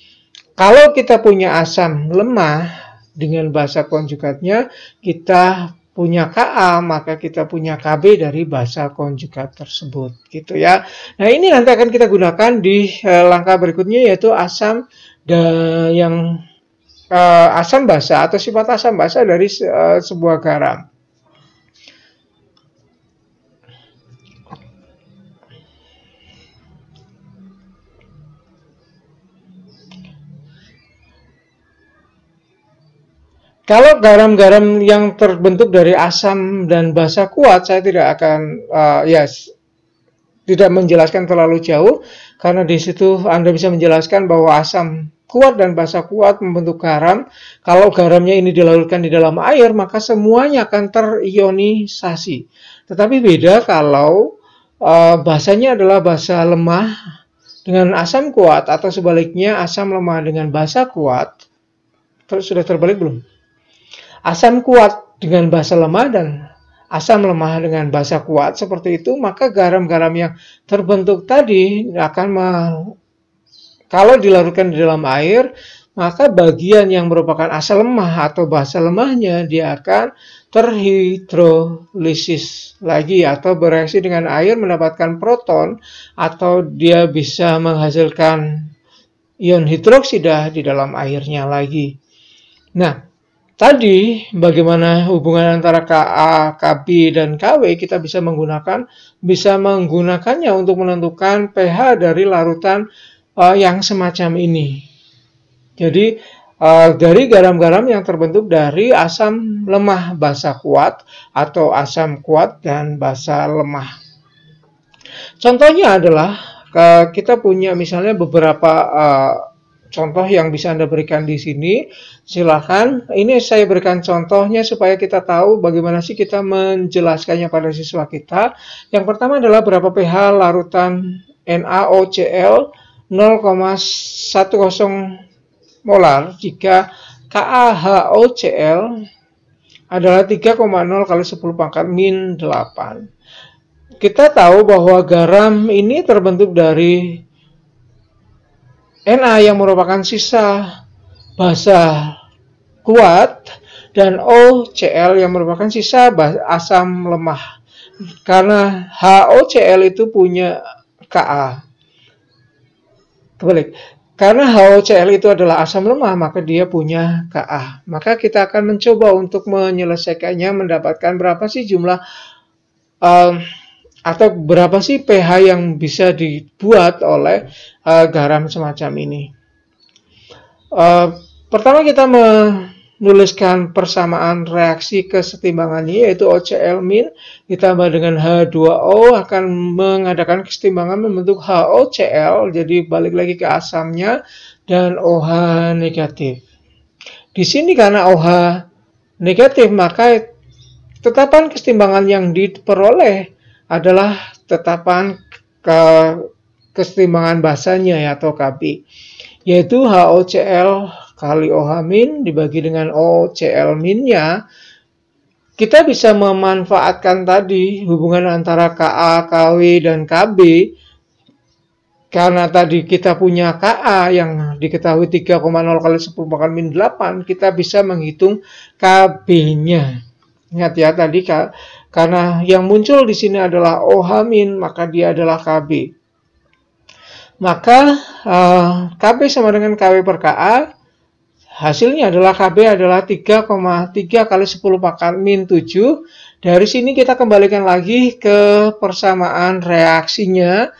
kalau kita punya asam lemah dengan basa konjugatnya, kita punya Ka, maka kita punya Kb dari basa konjugat tersebut, gitu ya. Nah, ini nanti akan kita gunakan di langkah berikutnya, yaitu asam yang asam basa atau sifat asam basa dari sebuah garam. Kalau garam-garam yang terbentuk dari asam dan basa kuat, saya tidak akan tidak menjelaskan terlalu jauh, karena di situ Anda bisa menjelaskan bahwa asam kuat dan basa kuat membentuk garam. Kalau garamnya ini dilarutkan di dalam air, maka semuanya akan terionisasi. Tetapi beda kalau basanya adalah basa lemah dengan asam kuat, atau sebaliknya asam lemah dengan basa kuat. Sudah terbalik belum? Asam kuat dengan basa lemah dan asam lemah dengan basa kuat seperti itu, maka garam-garam yang terbentuk tadi akan kalau dilarutkan di dalam air, maka bagian yang merupakan asam lemah atau basa lemahnya dia akan terhidrolisis lagi atau bereaksi dengan air mendapatkan proton, atau dia bisa menghasilkan ion hidroksida di dalam airnya lagi. Nah, tadi bagaimana hubungan antara Ka, Kb, dan Kw kita bisa menggunakannya untuk menentukan pH dari larutan yang semacam ini. Jadi dari garam-garam yang terbentuk dari asam lemah basa kuat atau asam kuat dan basa lemah. Contohnya adalah kita punya misalnya beberapa contoh yang bisa Anda berikan di sini. Silakan. Ini saya berikan contohnya supaya kita tahu bagaimana sih kita menjelaskannya pada siswa kita. Yang pertama adalah berapa pH larutan NaOCl 0,10 molar jika KaHOCl adalah 3,0 kali 10⁻⁸. Kita tahu bahwa garam ini terbentuk dari Na yang merupakan sisa basa kuat dan OCl yang merupakan sisa asam lemah. Karena HOCl itu punya Ka. Kebalik. Karena HOCl itu adalah asam lemah, maka dia punya Ka. Maka kita akan mencoba untuk menyelesaikannya, mendapatkan berapa sih jumlah atau berapa sih pH yang bisa dibuat oleh garam semacam ini. Pertama kita menuliskan persamaan reaksi kesetimbangannya, yaitu OCl- ditambah dengan H2O akan mengadakan kesetimbangan membentuk HOCl, jadi balik lagi ke asamnya, dan OH negatif. Di sini karena OH negatif, maka tetapan kesetimbangan yang diperoleh adalah tetapan kesetimbangan basanya atau Kb, yaitu HOCl kali OH- dibagi dengan OCl-nya. Kita bisa memanfaatkan tadi hubungan antara Ka, Kw, dan Kb karena tadi kita punya Ka yang diketahui 3,0 kali 10 pangkat min 8, kita bisa menghitung Kb-nya. Ingat ya tadi karena yang muncul di sini adalah OH min, maka dia adalah Kb. Maka Kb sama dengan Kw per Ka. Hasilnya adalah Kb adalah 3,3 kali 10 pangkat min 7. Dari sini kita kembalikan lagi ke persamaan reaksinya.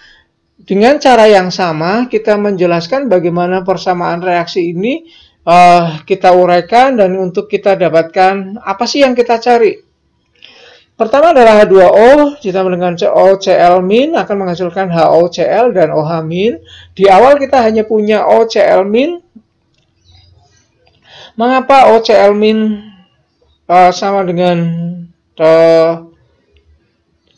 Dengan cara yang sama, kita menjelaskan bagaimana persamaan reaksi ini kita uraikan dan untuk kita dapatkan apa sih yang kita cari. Pertama adalah H2O, ditambah dengan COCl min akan menghasilkan HOCl dan OH min. Di awal kita hanya punya OCl min. Mengapa OCl min sama dengan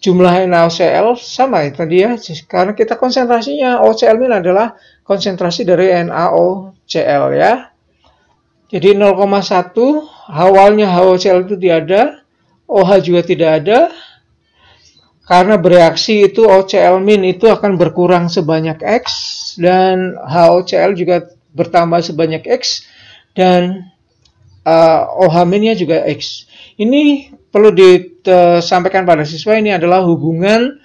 jumlah NaOCl? Sama ya tadi ya, karena kita konsentrasinya OCl min adalah konsentrasi dari NaOCl ya. Jadi 0,1, awalnya HOCl itu tidak ada, OH juga tidak ada. Karena bereaksi itu OCl min itu akan berkurang sebanyak X dan HOCl juga bertambah sebanyak X dan OH minnya juga X. Ini perlu disampaikan pada siswa, ini adalah hubungan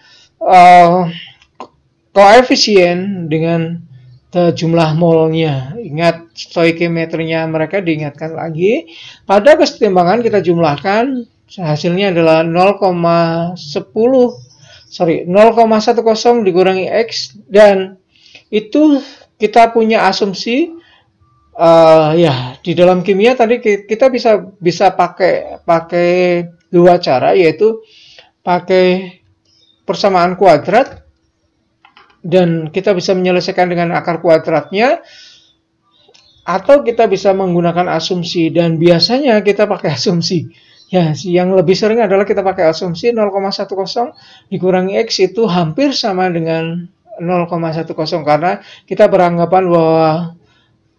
koefisien dengan jumlah molnya. Ingat stoikiometrinya mereka diingatkan lagi. Pada kesetimbangan kita jumlahkan, hasilnya adalah 0,10 dikurangi X, dan itu kita punya asumsi. Ya, di dalam kimia tadi kita bisa pakai dua cara, yaitu pakai persamaan kuadrat dan kita bisa menyelesaikan dengan akar kuadratnya, atau kita bisa menggunakan asumsi, dan biasanya kita pakai asumsi. Ya, yang lebih sering adalah kita pakai asumsi 0,10 dikurangi X itu hampir sama dengan 0,10 karena kita beranggapan bahwa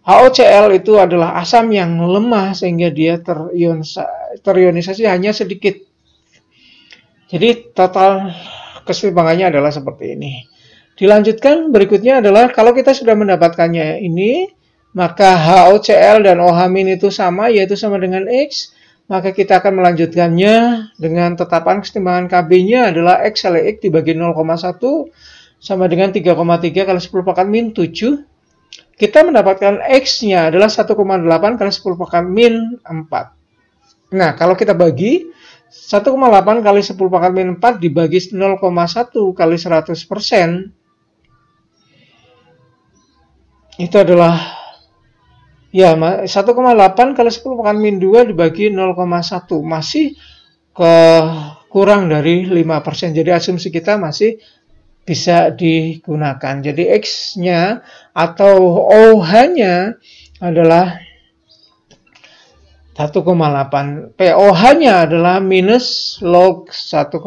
HOCl itu adalah asam yang lemah sehingga dia terionisasi hanya sedikit. Jadi total kesetimbangannya adalah seperti ini. Dilanjutkan berikutnya adalah kalau kita sudah mendapatkannya ini, maka HOCl dan OH min itu sama, yaitu sama dengan X. Maka kita akan melanjutkannya dengan tetapan kesetimbangan Kb-nya adalah X kali X dibagi 0,1 sama dengan 3,3 kali 10 pangkat min 7. Kita mendapatkan X-nya adalah 1,8 kali 10 pangkat min 4. Nah, kalau kita bagi 1,8 kali 10 pangkat min 4 dibagi 0,1 kali 100%, itu adalah ya 1,8 kali 10 pangkat min 2 dibagi 0,1, masih kurang dari 5%. Jadi asumsi kita masih bisa digunakan. Jadi X-nya atau OH-nya adalah 1,8. POH-nya adalah minus log 1,8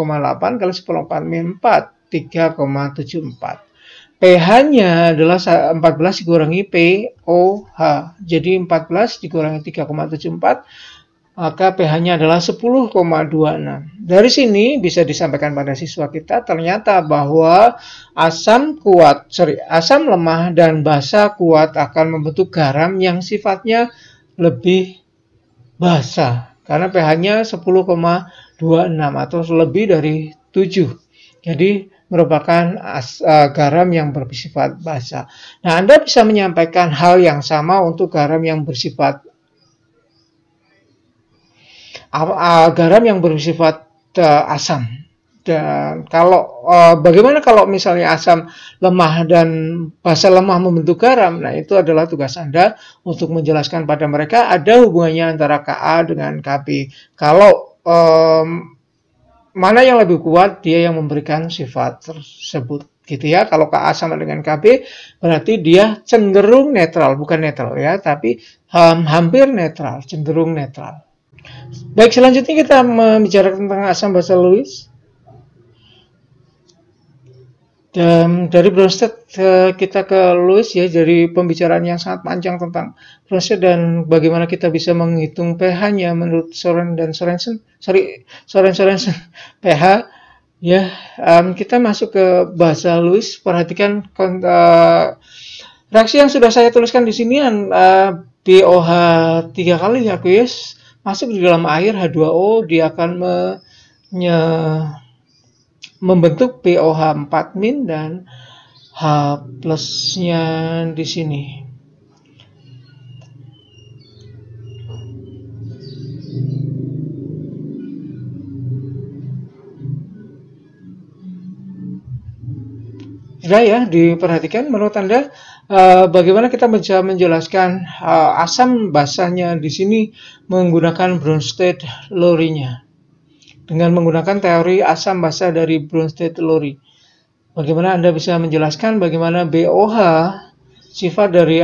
kali 10 pangkat min 4, 3,74. pH-nya adalah 14 dikurangi POH. Jadi 14 dikurangi 3,74. Maka pH-nya adalah 10,26. Dari sini bisa disampaikan pada siswa kita ternyata bahwa asam lemah dan basa kuat akan membentuk garam yang sifatnya lebih basa karena pH-nya 10,26 atau lebih dari 7. Jadi merupakan garam yang bersifat basa. Nah, Anda bisa menyampaikan hal yang sama untuk garam yang bersifat asam. Dan kalau bagaimana kalau misalnya asam lemah dan basa lemah membentuk garam? Nah, itu adalah tugas Anda untuk menjelaskan pada mereka ada hubungannya antara Ka dengan Kb. Kalau mana yang lebih kuat, dia yang memberikan sifat tersebut, gitu ya. Kalau Ka sama dengan Kb, berarti dia cenderung netral, bukan netral ya, tapi hampir netral, cenderung netral. Baik, selanjutnya kita membicarakan tentang asam basa Lewis. Dan dari Bronsted kita ke Lewis ya, dari pembicaraan yang sangat panjang tentang Bronsted dan bagaimana kita bisa menghitung pH-nya menurut Soren Sorensen pH Ya, kita masuk ke bahasa Lewis. Perhatikan reaksi yang sudah saya tuliskan di sini, BOH 3 kali aqueous masuk di dalam air H2O, dia akan membentuk BOH 4- dan H plusnya di sini. Sudah ya, diperhatikan menurut Anda bagaimana kita bisa menjelaskan asam basanya di sini menggunakan Bronsted-Lowry-nya dengan menggunakan teori asam basa dari Bronsted-Lowry. Bagaimana Anda bisa menjelaskan bagaimana BOH sifat dari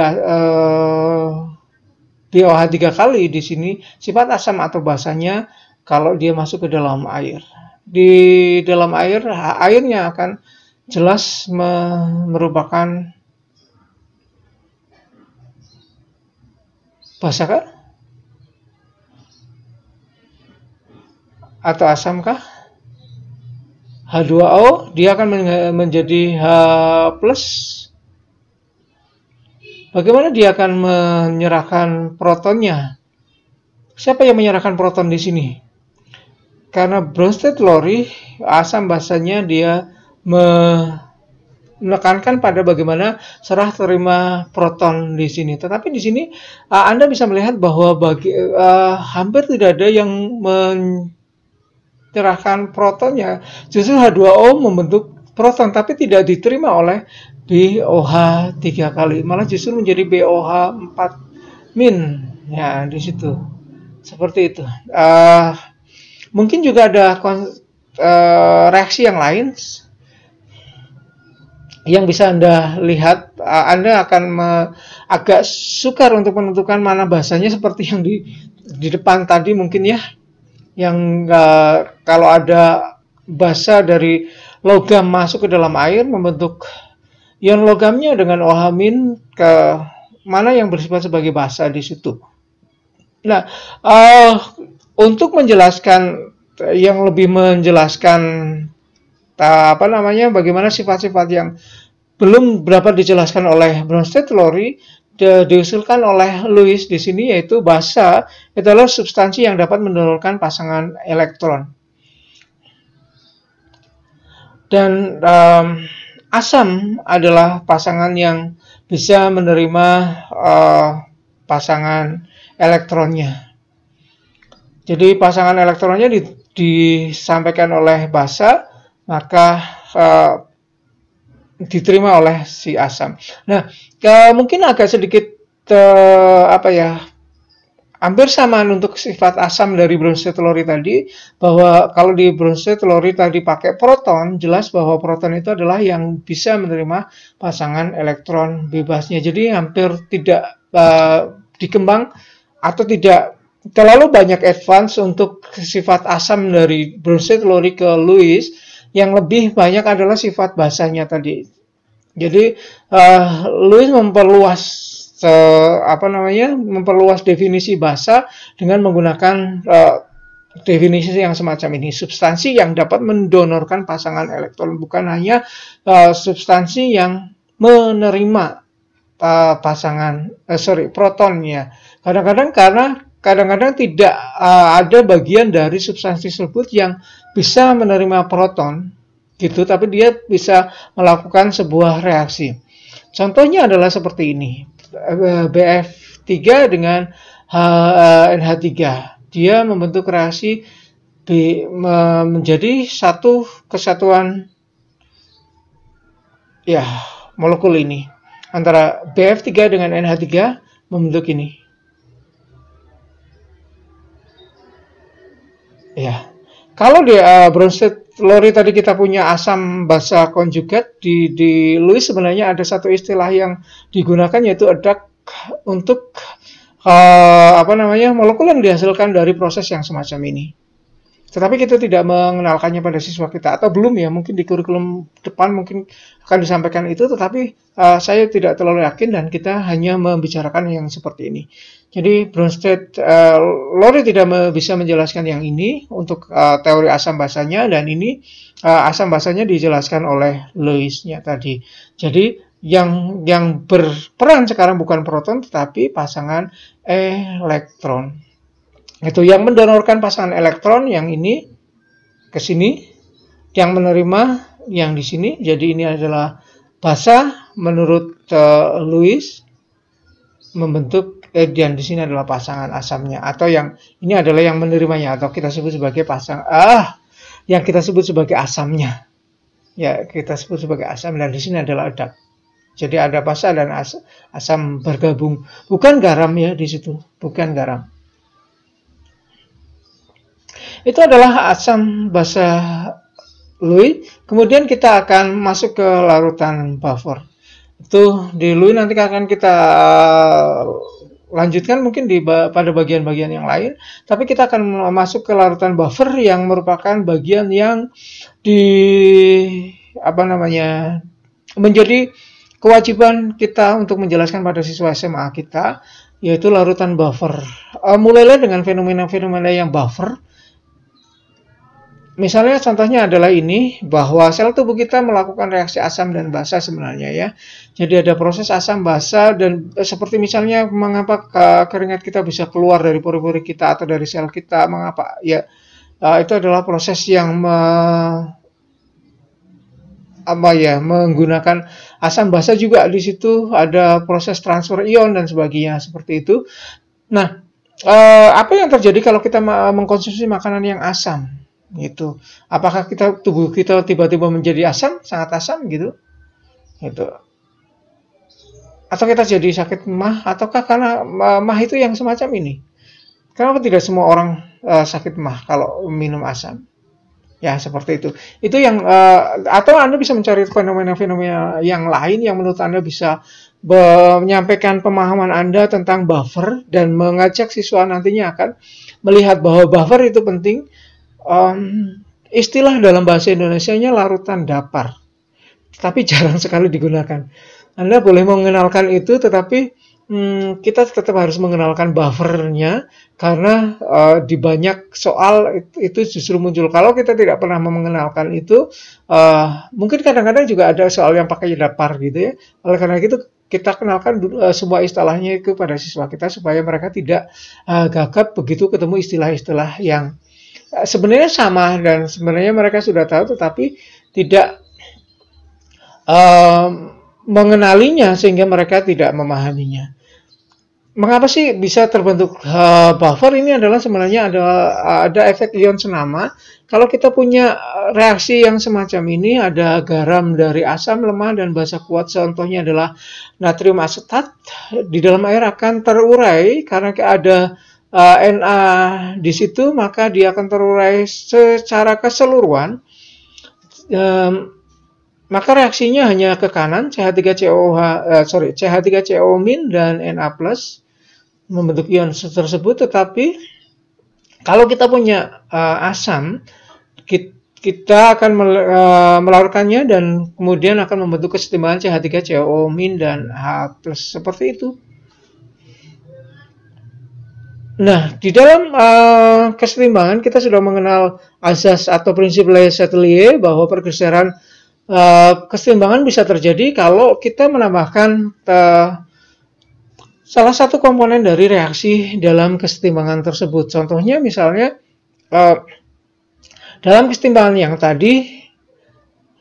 BOH 3 kali di sini sifat asam atau basanya kalau dia masuk ke dalam air. Di dalam air, airnya akan jelas merupakan basa kah? Atau asam kah? H2O dia akan menjadi H plus. Bagaimana dia akan menyerahkan protonnya? Siapa yang menyerahkan proton di sini? Karena Bronsted-Lowry asam basanya dia menekankan pada bagaimana serah terima proton di sini. Tetapi di sini Anda bisa melihat bahwa hampir tidak ada yang menyerahkan protonnya. Justru H2O membentuk proton, tapi tidak diterima oleh BOH 3 kali. Malah justru menjadi BOH 4- ya di situ. Seperti itu. Mungkin juga ada reaksi yang lain yang bisa Anda lihat. Anda akan agak sukar untuk menentukan mana bahasanya, seperti yang di depan tadi mungkin ya, yang kalau ada basa dari logam masuk ke dalam air membentuk ion logamnya dengan OH- ke mana yang bersifat sebagai basa di situ. Nah, untuk menjelaskan yang lebih menjelaskan bagaimana sifat-sifat yang belum berapa dijelaskan oleh Bronsted-Lowry diusulkan oleh Lewis di sini, yaitu basa adalah substansi yang dapat menurunkan pasangan elektron. Dan asam adalah pasangan yang bisa menerima pasangan elektronnya. Jadi pasangan elektronnya disampaikan oleh basa, maka diterima oleh si asam. Nah, mungkin agak sedikit hampir sama untuk sifat asam dari Bronsted-Lowry tadi, bahwa kalau di Bronsted-Lowry tadi pakai proton, jelas bahwa proton itu adalah yang bisa menerima pasangan elektron bebasnya. Jadi hampir tidak dikembang atau tidak terlalu banyak advance untuk sifat asam dari Bronsted-Lowry ke Lewis. Yang lebih banyak adalah sifat basanya tadi. Jadi Lewis memperluas definisi basa dengan menggunakan definisi yang semacam ini. Substansi yang dapat mendonorkan pasangan elektron, bukan hanya substansi yang menerima protonnya. Kadang-kadang tidak ada bagian dari substansi tersebut yang bisa menerima proton gitu, tapi dia bisa melakukan sebuah reaksi. Contohnya adalah seperti ini. BF3 dengan NH3. Dia membentuk reaksi menjadi satu kesatuan molekul ini. Antara BF3 dengan NH3 membentuk ini. Ya. Kalau di Bronsted-Lowry tadi kita punya asam basa konjugat, di Lewis sebenarnya ada satu istilah yang digunakan, yaitu adduct untuk molekul yang dihasilkan dari proses yang semacam ini. Tetapi kita tidak mengenalkannya pada siswa kita, atau belum ya, mungkin di kurikulum depan mungkin akan disampaikan itu, tetapi saya tidak terlalu yakin dan kita hanya membicarakan yang seperti ini. Jadi Bronsted-Lowry tidak bisa menjelaskan yang ini untuk teori asam basanya, dan ini asam basanya dijelaskan oleh Lewis-nya tadi. Jadi yang berperan sekarang bukan proton tetapi pasangan elektron. Itu yang mendonorkan pasangan elektron yang ini ke sini, yang menerima yang di sini. Jadi ini adalah basa menurut Lewis membentuk dan di sini adalah pasangan asamnya, atau yang ini adalah yang menerimanya, atau kita sebut sebagai yang kita sebut sebagai asamnya. Ya, kita sebut sebagai asam, dan di sini adalah adap. Jadi ada basa dan asam bergabung. Bukan garam ya di situ, bukan garam. Itu adalah asam basa Lewis. Kemudian kita akan masuk ke larutan buffer. Itu di Lewis nanti akan kita lanjutkan mungkin pada bagian-bagian yang lain, tapi kita akan masuk ke larutan buffer yang merupakan bagian yang menjadi kewajiban kita untuk menjelaskan pada siswa SMA kita, yaitu larutan buffer. Mulailah dengan fenomena-fenomena yang buffer. Misalnya contohnya adalah ini, bahwa sel tubuh kita melakukan reaksi asam dan basa sebenarnya ya. Jadi ada proses asam basa, dan seperti misalnya mengapa keringat kita bisa keluar dari pori-pori kita atau dari sel kita, mengapa ya, itu adalah proses yang menggunakan asam basa. Juga di situ ada proses transfer ion dan sebagainya seperti itu. Nah, apa yang terjadi kalau kita mengkonsumsi makanan yang asam? Gitu. Apakah tubuh kita tiba-tiba menjadi asam, sangat asam gitu? Gitu. Atau kita jadi sakit mah, ataukah karena mah itu yang semacam ini? Kenapa tidak semua orang sakit mah kalau minum asam? Ya, seperti itu. Itu yang atau Anda bisa mencari fenomena-fenomena yang lain yang menurut Anda bisa menyampaikan pemahaman Anda tentang buffer dan mengajak siswa nantinya akan melihat bahwa buffer itu penting. Istilah dalam bahasa Indonesianya larutan dapar, tapi jarang sekali digunakan. Anda boleh mengenalkan itu, tetapi kita tetap harus mengenalkan buffernya, karena di banyak soal itu justru muncul. Kalau kita tidak pernah mengenalkan itu, mungkin kadang-kadang juga ada soal yang pakai dapar gitu ya. Oleh karena itu kita kenalkan semua istilahnya itu pada siswa kita supaya mereka tidak gagap begitu ketemu istilah-istilah yang sebenarnya sama dan sebenarnya mereka sudah tahu, tetapi tidak mengenalinya sehingga mereka tidak memahaminya. Mengapa sih bisa terbentuk buffer? Ini adalah sebenarnya ada efek ion senama. Kalau kita punya reaksi yang semacam ini, ada garam dari asam lemah dan basa kuat, contohnya adalah natrium asetat, di dalam air akan terurai karena ada Na di situ, maka dia akan terurai secara keseluruhan. Maka reaksinya hanya ke kanan, CH3CO dan Na+ membentuk ion tersebut. Tetapi kalau kita punya asam, kita akan melarutkannya dan kemudian akan membentuk kesetimbangan CH3CO- dan H+, seperti itu. Nah, di dalam kesetimbangan kita sudah mengenal asas atau prinsip Le Chatelier, bahwa pergeseran kesetimbangan bisa terjadi kalau kita menambahkan salah satu komponen dari reaksi dalam kesetimbangan tersebut. Contohnya misalnya dalam kesetimbangan yang tadi,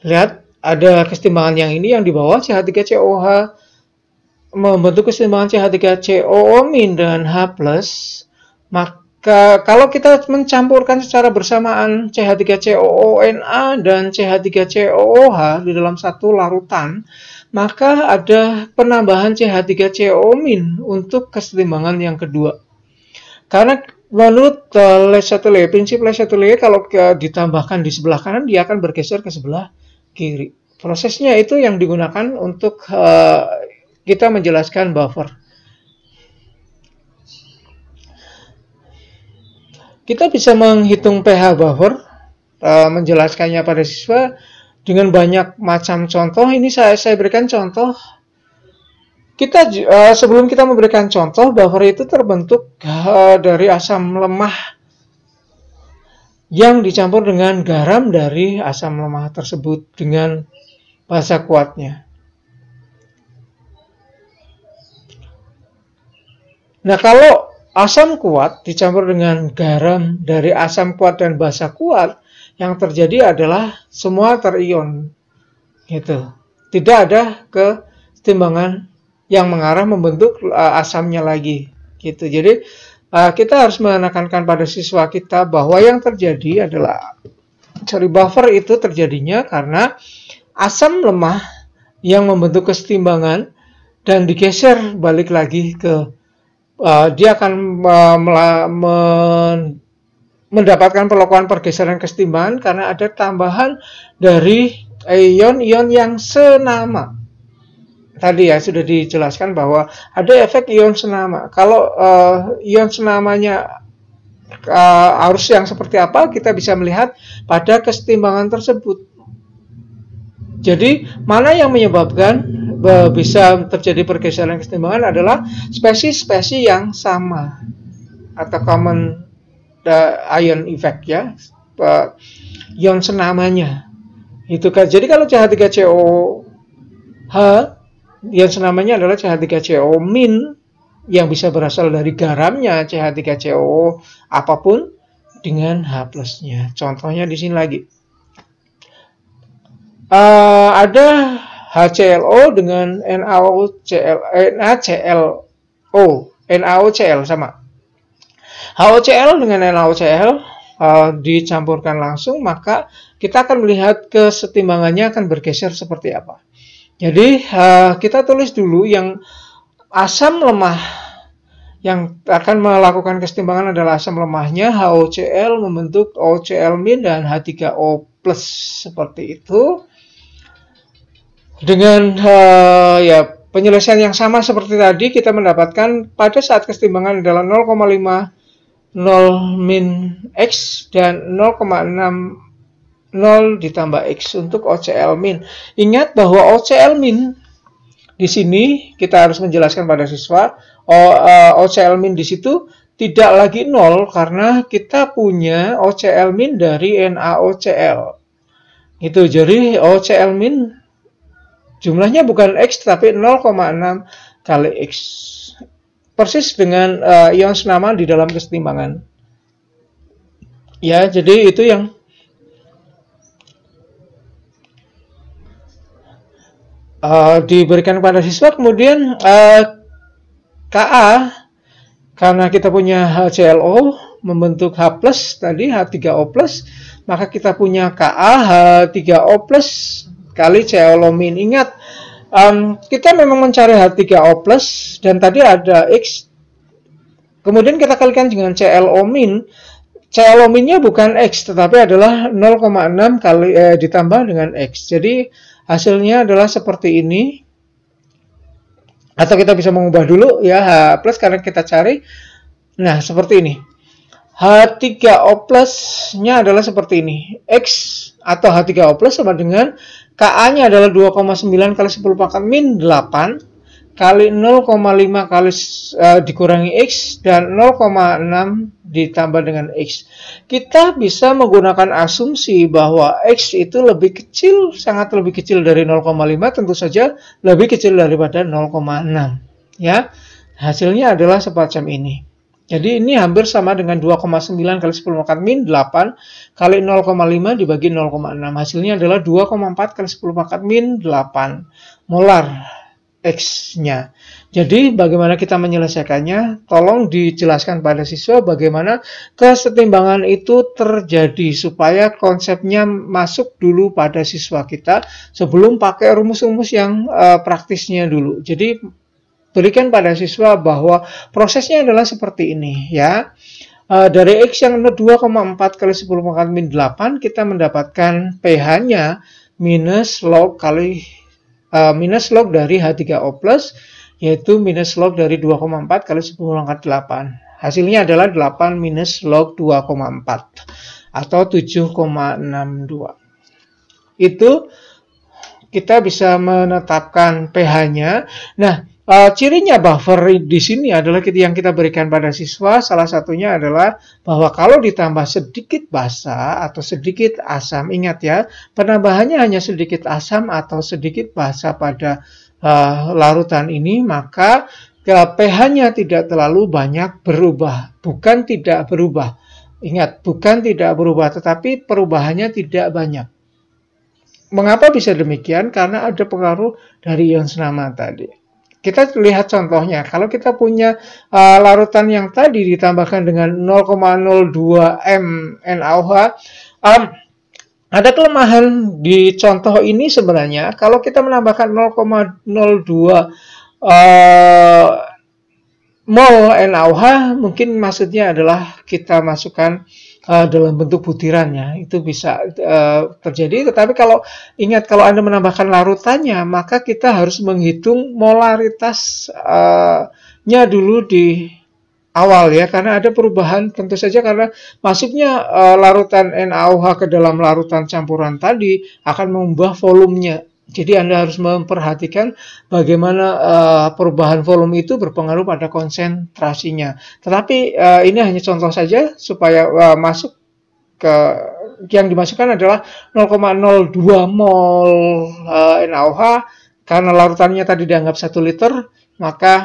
lihat ada kesetimbangan yang ini yang di bawah, CH3COH membentuk kesetimbangan CH3CO- dan H+. Maka kalau kita mencampurkan secara bersamaan CH3COONA dan CH3COOH di dalam satu larutan, maka ada penambahan CH3CO- untuk kesetimbangan yang kedua. Karena menurut Le Chatelier, prinsip Le Chatelier, kalau ditambahkan di sebelah kanan, dia akan bergeser ke sebelah kiri. Prosesnya itu yang digunakan untuk kita menjelaskan buffer. Kita bisa menghitung pH buffer, menjelaskannya pada siswa dengan banyak macam contoh. Ini saya berikan contoh. Sebelum kita memberikan contoh, buffer itu terbentuk dari asam lemah yang dicampur dengan garam dari asam lemah tersebut dengan basa kuatnya. Nah, kalau asam kuat dicampur dengan garam dari asam kuat dan basa kuat, yang terjadi adalah semua terion, gitu. Tidak ada kesetimbangan yang mengarah membentuk asamnya lagi, gitu. Jadi kita harus menekankan pada siswa kita bahwa yang terjadi adalah buffer itu terjadinya karena asam lemah yang membentuk kesetimbangan dan digeser balik lagi ke dia akan mendapatkan perlakuan pergeseran kesetimbangan karena ada tambahan dari ion-ion yang senama. Tadi ya sudah dijelaskan bahwa ada efek ion senama. Kalau ion senamanya arus yang seperti apa, kita bisa melihat pada kesetimbangan tersebut. Jadi mana yang menyebabkan bisa terjadi pergeseran kesetimbangan adalah spesies-spesies yang sama atau common ion effect ya, ion senamanya itu kan. Jadi kalau CH3COH ion senamanya adalah CH3CO- yang bisa berasal dari garamnya CH3CO apapun dengan H plusnya. Contohnya di sini lagi ada HClO dengan NaCl sama. HOCl dengan NaOCl dicampurkan langsung, maka kita akan melihat kesetimbangannya akan bergeser seperti apa. Jadi kita tulis dulu yang asam lemah yang akan melakukan kesetimbangan adalah asam lemahnya HOCl membentuk OCl- dan H3O+, seperti itu. Dengan ya penyelesaian yang sama seperti tadi, kita mendapatkan pada saat kesetimbangan adalah 0,50 min X dan 0,60 ditambah X untuk OCl-. Ingat bahwa OCl- di sini kita harus menjelaskan pada siswa, OCl- di situ tidak lagi 0 karena kita punya OCl- dari NaOCl. Itu jadi OCl- jumlahnya bukan X tapi 0,6 kali X. Persis dengan ion senama di dalam kesetimbangan. Ya, jadi itu yang diberikan kepada siswa. Kemudian Ka, karena kita punya HClO membentuk H+ tadi H3O+, maka kita punya Ka H3O+ kali ClO-. Ingat, kita memang mencari H3O+ dan tadi ada X. Kemudian kita kalikan dengan ClO-. ClO-nya bukan X tetapi adalah 0,6 kali ditambah dengan X. Jadi hasilnya adalah seperti ini. Atau kita bisa mengubah dulu ya H+ karena kita cari. Nah, seperti ini. H3O+-nya adalah seperti ini. X atau H3O+ sama dengan Ka-nya adalah 2,9 kali 10 pangkat min 8 kali 0,5 kali dikurangi X dan 0,6 ditambah dengan X. Kita bisa menggunakan asumsi bahwa X itu lebih kecil, sangat lebih kecil dari 0,5, tentu saja lebih kecil daripada 0,6. Ya, hasilnya adalah semacam ini. Jadi ini hampir sama dengan 2,9 kali 10 pangkat min 8 kali 0,5 dibagi 0,6. Hasilnya adalah 2,4 kali 10 pangkat min 8 molar X-nya. Jadi bagaimana kita menyelesaikannya? Tolong dijelaskan pada siswa bagaimana kesetimbangan itu terjadi supaya konsepnya masuk dulu pada siswa kita sebelum pakai rumus-rumus yang praktisnya dulu. Jadi berikan pada siswa bahwa prosesnya adalah seperti ini ya. Dari X yang 2,4 kali 10 pangkat min 8 kita mendapatkan pH-nya minus log dari H3O+, yaitu minus log dari 2,4 kali 10 pangkat 8. Hasilnya adalah 8 minus log 2,4 atau 7,62. Itu kita bisa menetapkan pH-nya. Nah, cirinya buffer di sini adalah yang kita berikan pada siswa. Salah satunya adalah bahwa kalau ditambah sedikit basa atau sedikit asam, ingat ya, penambahannya hanya sedikit asam atau sedikit basa pada larutan ini, maka pH-nya tidak terlalu banyak berubah. Bukan tidak berubah. Ingat, bukan tidak berubah, tetapi perubahannya tidak banyak. Mengapa bisa demikian? Karena ada pengaruh dari ion senama tadi. Kita lihat contohnya. Kalau kita punya larutan yang tadi ditambahkan dengan 0,02 m NaOH, ada kelemahan di contoh ini sebenarnya. Kalau kita menambahkan 0,02 mol NaOH, mungkin maksudnya adalah kita masukkan dalam bentuk butirannya, itu bisa terjadi. Tetapi kalau ingat, kalau Anda menambahkan larutannya, maka kita harus menghitung molaritasnya dulu di awal ya, karena ada perubahan tentu saja karena masuknya larutan NaOH ke dalam larutan campuran tadi akan mengubah volumenya. Jadi Anda harus memperhatikan bagaimana perubahan volume itu berpengaruh pada konsentrasinya. Tetapi ini hanya contoh saja supaya masuk ke yang dimasukkan adalah 0,02 mol NaOH. Karena larutannya tadi dianggap 1 liter, maka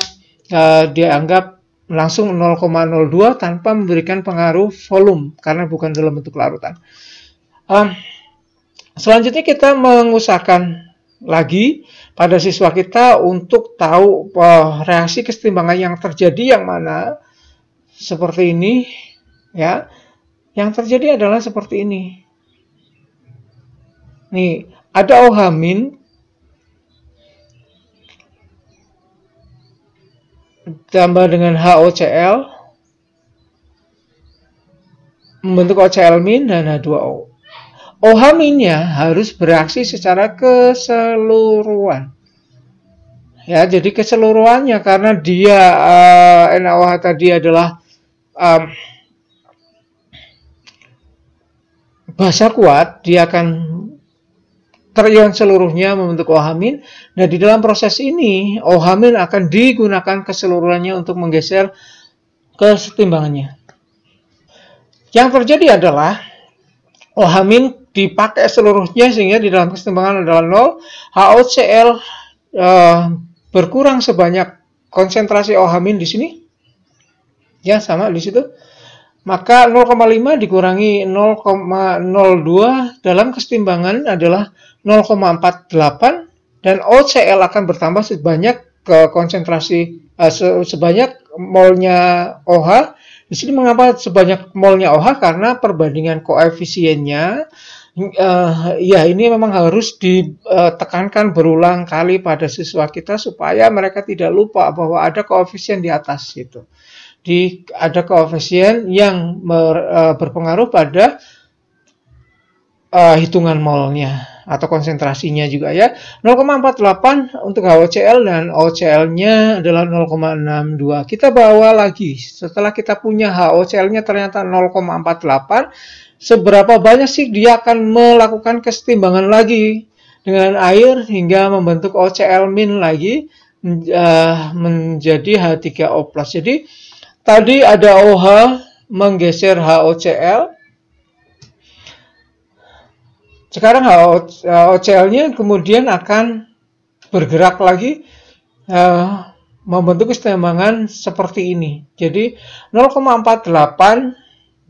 dianggap langsung 0,02 tanpa memberikan pengaruh volume karena bukan dalam bentuk larutan. Selanjutnya kita mengusahakan lagi pada siswa kita untuk tahu reaksi kesetimbangan yang terjadi yang mana. Seperti ini ya. Yang terjadi adalah seperti ini. Nih, ada OH- ditambah dengan HOCl membentuk OCl- dan H2O. OH-nya harus bereaksi secara keseluruhan. Ya, jadi keseluruhannya karena dia NaOH tadi adalah basa kuat, dia akan terion seluruhnya membentuk OH-. Nah, di dalam proses ini OH- akan digunakan keseluruhannya untuk menggeser kesetimbangannya. Yang terjadi adalah OH- dipakai seluruhnya sehingga di dalam kesetimbangan adalah 0. HOCl berkurang sebanyak konsentrasi OH- di sini. Ya, sama di situ. Maka 0,5 dikurangi 0,02 dalam kesetimbangan adalah 0,48 dan OCl akan bertambah sebanyak konsentrasi sebanyak molnya OH. Di sini mengapa sebanyak molnya OH? Karena perbandingan koefisiennya ya ini memang harus ditekankan berulang kali pada siswa kita supaya mereka tidak lupa bahwa ada koefisien di atas itu. Ada koefisien yang berpengaruh pada hitungan molnya atau konsentrasinya juga ya. 0,48 untuk HOCl dan OCl-nya adalah 0,62. Kita bawa lagi. Setelah kita punya HOCl-nya ternyata 0,48, seberapa banyak sih dia akan melakukan kesetimbangan lagi dengan air hingga membentuk OCl- lagi menjadi H3O+. Jadi tadi ada OH menggeser HOCl. Sekarang HOCl-nya kemudian akan bergerak lagi membentuk kesetimbangan seperti ini. Jadi 0,48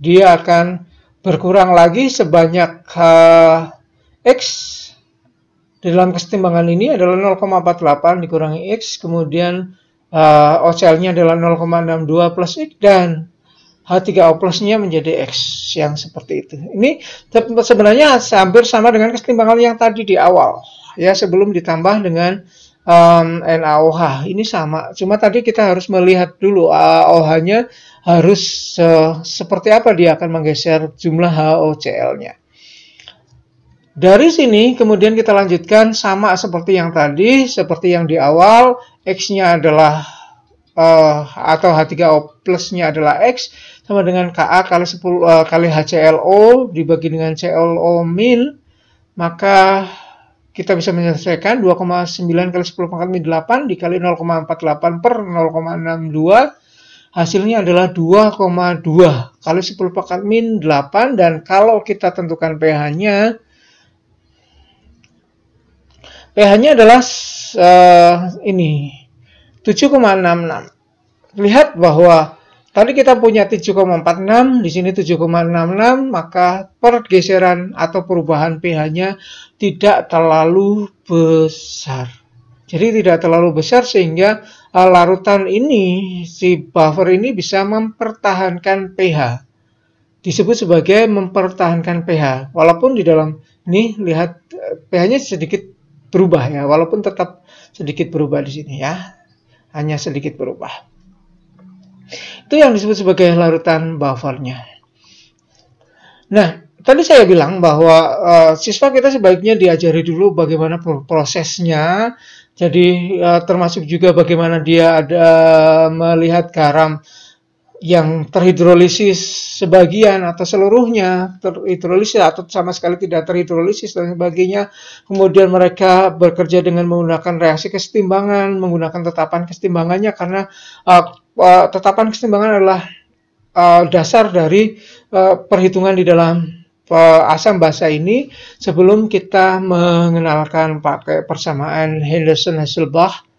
dia akan berkurang lagi sebanyak X. Di dalam kesetimbangan ini adalah 0,48 dikurangi X, kemudian OCl-nya adalah 0,62 plus X dan H3O plus-nya menjadi X yang seperti itu. Ini sebenarnya hampir sama dengan kesetimbangan yang tadi di awal ya, sebelum ditambah dengan NaOH. Ini sama, cuma tadi kita harus melihat dulu OH-nya harus seperti apa dia akan menggeser jumlah HOCl-nya. Dari sini kemudian kita lanjutkan sama seperti yang tadi, seperti yang di awal, X-nya adalah atau H3O plus-nya adalah X sama dengan Ka kali 10 kali HClO dibagi dengan ClO-, maka kita bisa menyelesaikan 2,9 kali 10 pangkat min 8 dikali 0,48 per 0,62. Hasilnya adalah 2,2 kali 10 pangkat min 8. Dan kalau kita tentukan pH-nya, pH-nya adalah ini 7,66. Lihat bahwa tadi kita punya 7,46, di sini 7,66, maka pergeseran atau perubahan pH-nya tidak terlalu besar. Jadi tidak terlalu besar sehingga larutan ini, si buffer ini bisa mempertahankan pH. Disebut sebagai mempertahankan pH. Walaupun di dalam ini lihat pH-nya sedikit berubah ya, walaupun tetap sedikit berubah di sini ya. Hanya sedikit berubah. Itu yang disebut sebagai larutan buffernya. Nah, tadi saya bilang bahwa siswa kita sebaiknya diajari dulu bagaimana prosesnya. Jadi termasuk juga bagaimana dia ada melihat garam yang terhidrolisis sebagian atau seluruhnya terhidrolisis atau sama sekali tidak terhidrolisis dan sebagainya. Kemudian mereka bekerja dengan menggunakan reaksi kesetimbangan, menggunakan tetapan kesetimbangannya karena tetapan kesetimbangan adalah dasar dari perhitungan di dalam asam basa ini. Sebelum kita mengenalkan pakai persamaan Henderson-Hasselbalch,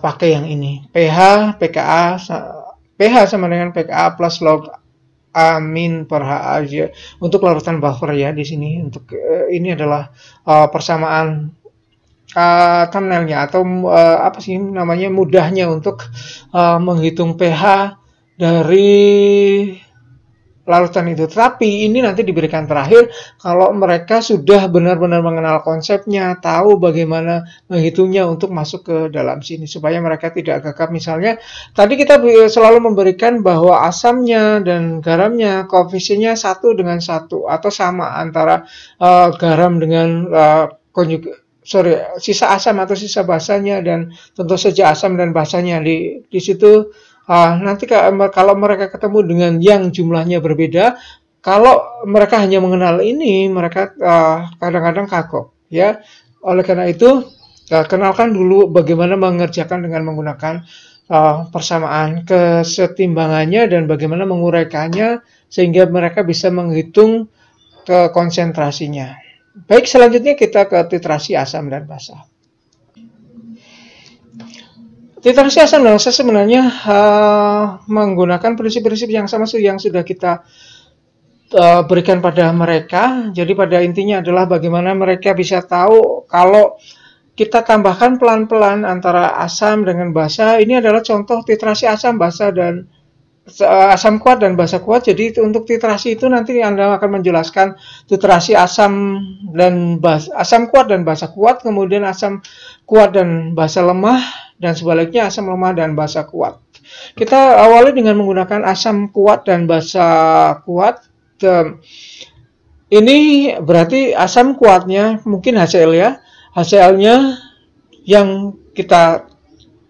pakai yang ini, pH sama dengan pKa plus log A min per HA untuk larutan buffer ya di sini. Untuk ini adalah persamaan thumbnailnya atau apa sih namanya, mudahnya untuk menghitung pH dari larutan itu. Tapi ini nanti diberikan terakhir kalau mereka sudah benar-benar mengenal konsepnya, tahu bagaimana menghitungnya untuk masuk ke dalam sini supaya mereka tidak gagap. Misalnya tadi kita selalu memberikan bahwa asamnya dan garamnya koefisiennya 1 dengan 1 atau sama antara garam dengan sisa asam atau sisa basanya, dan tentu saja asam dan basanya di situ. Nanti kalau mereka ketemu dengan yang jumlahnya berbeda, kalau mereka hanya mengenal ini, mereka kadang-kadang kagok ya. Oleh karena itu, kenalkan dulu bagaimana mengerjakan dengan menggunakan persamaan kesetimbangannya dan bagaimana menguraikannya sehingga mereka bisa menghitung konsentrasinya. Baik, selanjutnya kita ke titrasi asam dan basa. Titrasi asam dan basa sebenarnya menggunakan prinsip-prinsip yang sama yang sudah kita berikan pada mereka. Jadi pada intinya adalah bagaimana mereka bisa tahu kalau kita tambahkan pelan-pelan antara asam dengan basa. Ini adalah contoh titrasi asam, basa dan asam kuat dan basa kuat. Jadi untuk titrasi itu nanti Anda akan menjelaskan titrasi asam dan asam kuat dan basa kuat, kemudian asam kuat dan basa lemah, dan sebaliknya asam lemah dan basa kuat. Kita awali dengan menggunakan asam kuat dan basa kuat. Ini berarti asam kuatnya mungkin HCl ya. HCl-nya yang kita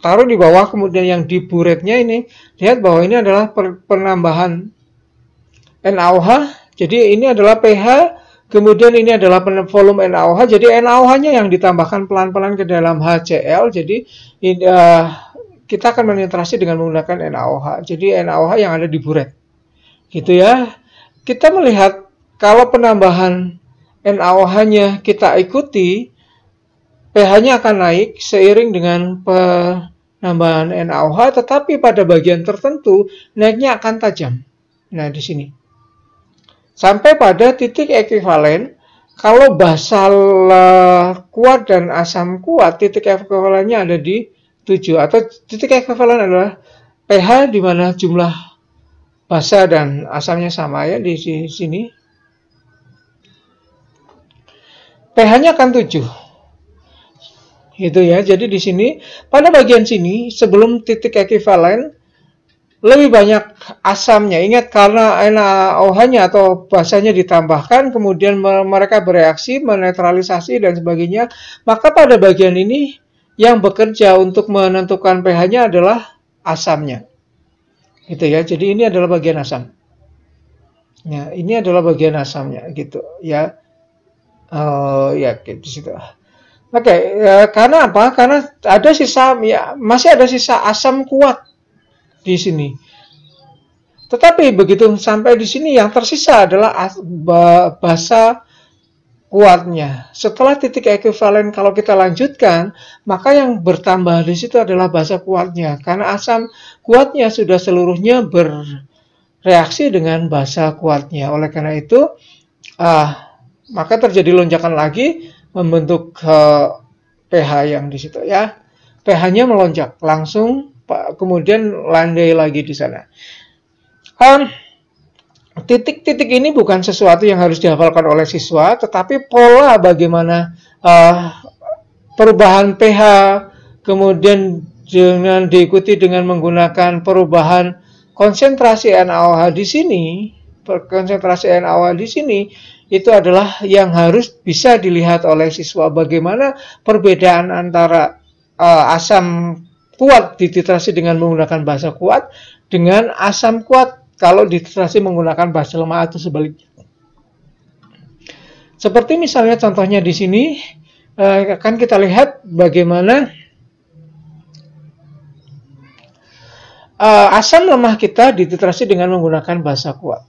taruh di bawah, kemudian yang di buretnya ini, lihat bahwa ini adalah penambahan NaOH. Jadi ini adalah pH, kemudian ini adalah volume NaOH. Jadi NaOH-nya yang ditambahkan pelan-pelan ke dalam HCl. Jadi kita akan menitrasi dengan menggunakan NaOH. Jadi NaOH yang ada di buret. Gitu ya. Kita melihat kalau penambahan NaOH-nya kita ikuti, pH-nya akan naik seiring dengan penambahan NaOH, tetapi pada bagian tertentu naiknya akan tajam. Nah, di sini. Sampai pada titik ekuivalen, kalau basa kuat dan asam kuat, titik ekuivalennya ada di 7. Atau titik ekuivalen adalah pH di mana jumlah basa dan asamnya sama ya di sini. pH-nya akan 7. Gitu ya. Jadi di sini pada bagian sini sebelum titik ekuivalen lebih banyak asamnya. Ingat karena NaOH-nya atau basanya ditambahkan, kemudian mereka bereaksi, menetralisasi dan sebagainya, maka pada bagian ini yang bekerja untuk menentukan pH-nya adalah asamnya. Gitu ya. Jadi ini adalah bagian asam. Ya, ini adalah bagian asamnya gitu ya. Oh ya, di situ. Oke, karena apa? Karena ada sisa, ya masih ada sisa asam kuat di sini. Tetapi begitu sampai di sini yang tersisa adalah basa kuatnya. Setelah titik ekuivalen kalau kita lanjutkan, maka yang bertambah di situ adalah basa kuatnya. Karena asam kuatnya sudah seluruhnya bereaksi dengan basa kuatnya. Oleh karena itu, maka terjadi lonjakan lagi membentuk pH yang di situ ya. pH-nya melonjak langsung, kemudian landai lagi di sana. Titik-titik ini bukan sesuatu yang harus dihafalkan oleh siswa, tetapi pola bagaimana perubahan pH, kemudian dengan diikuti dengan menggunakan perubahan konsentrasi NaOH di sini, konsentrasi NaOH di sini itu adalah yang harus bisa dilihat oleh siswa, bagaimana perbedaan antara asam kuat dititrasi dengan menggunakan basa kuat dengan asam kuat kalau dititrasi menggunakan basa lemah atau sebaliknya. Seperti misalnya contohnya di sini akan kita lihat bagaimana asam lemah kita dititrasi dengan menggunakan basa kuat.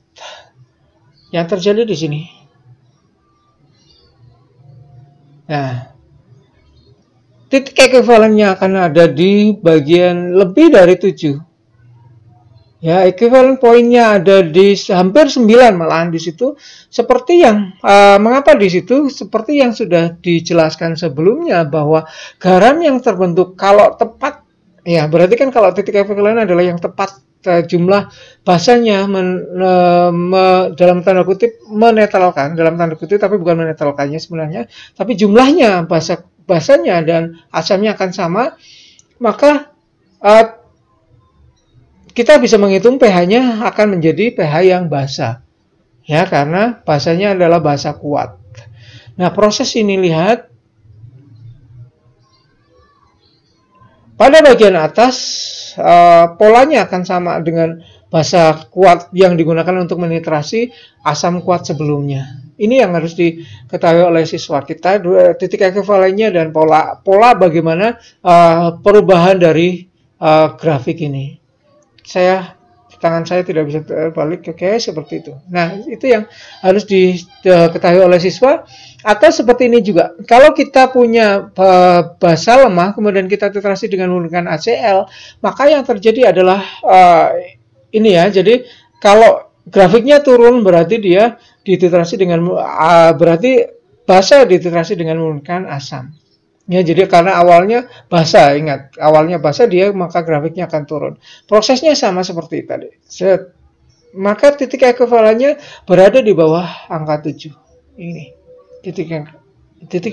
Yang terjadi di sini. Nah, titik ekuivalennya akan ada di bagian lebih dari 7. Ya, ekuivalen poinnya ada di hampir 9 malahan di situ. Seperti yang mengapa di situ? Seperti yang sudah dijelaskan sebelumnya bahwa garam yang terbentuk kalau tepat, ya berarti kan kalau titik ekuivalen adalah yang tepat jumlah basanya dalam tanda kutip menetralkan, dalam tanda kutip tapi bukan menetralkannya sebenarnya, tapi jumlahnya basanya dan asamnya akan sama, maka kita bisa menghitung pH-nya akan menjadi pH yang basa. Ya, karena basanya adalah basa kuat. Nah, proses ini lihat. Pada bagian atas, polanya akan sama dengan basa kuat yang digunakan untuk menitrasi asam kuat sebelumnya. Ini yang harus diketahui oleh siswa kita, titik ekuivalennya dan pola bagaimana perubahan dari grafik ini. Tangan saya tidak bisa terbalik, oke, seperti itu. Nah, itu yang harus diketahui oleh siswa. Atau seperti ini juga, kalau kita punya basa lemah, kemudian kita titrasi dengan menggunakan HCl, maka yang terjadi adalah ini ya. Jadi kalau grafiknya turun berarti dia dititrasi dengan berarti basa dititrasi dengan menggunakan asam. Ya, jadi karena awalnya basa, ingat, awalnya basa dia maka grafiknya akan turun. Prosesnya sama seperti tadi. Maka titik ekuivalennya berada di bawah angka 7. Ini titik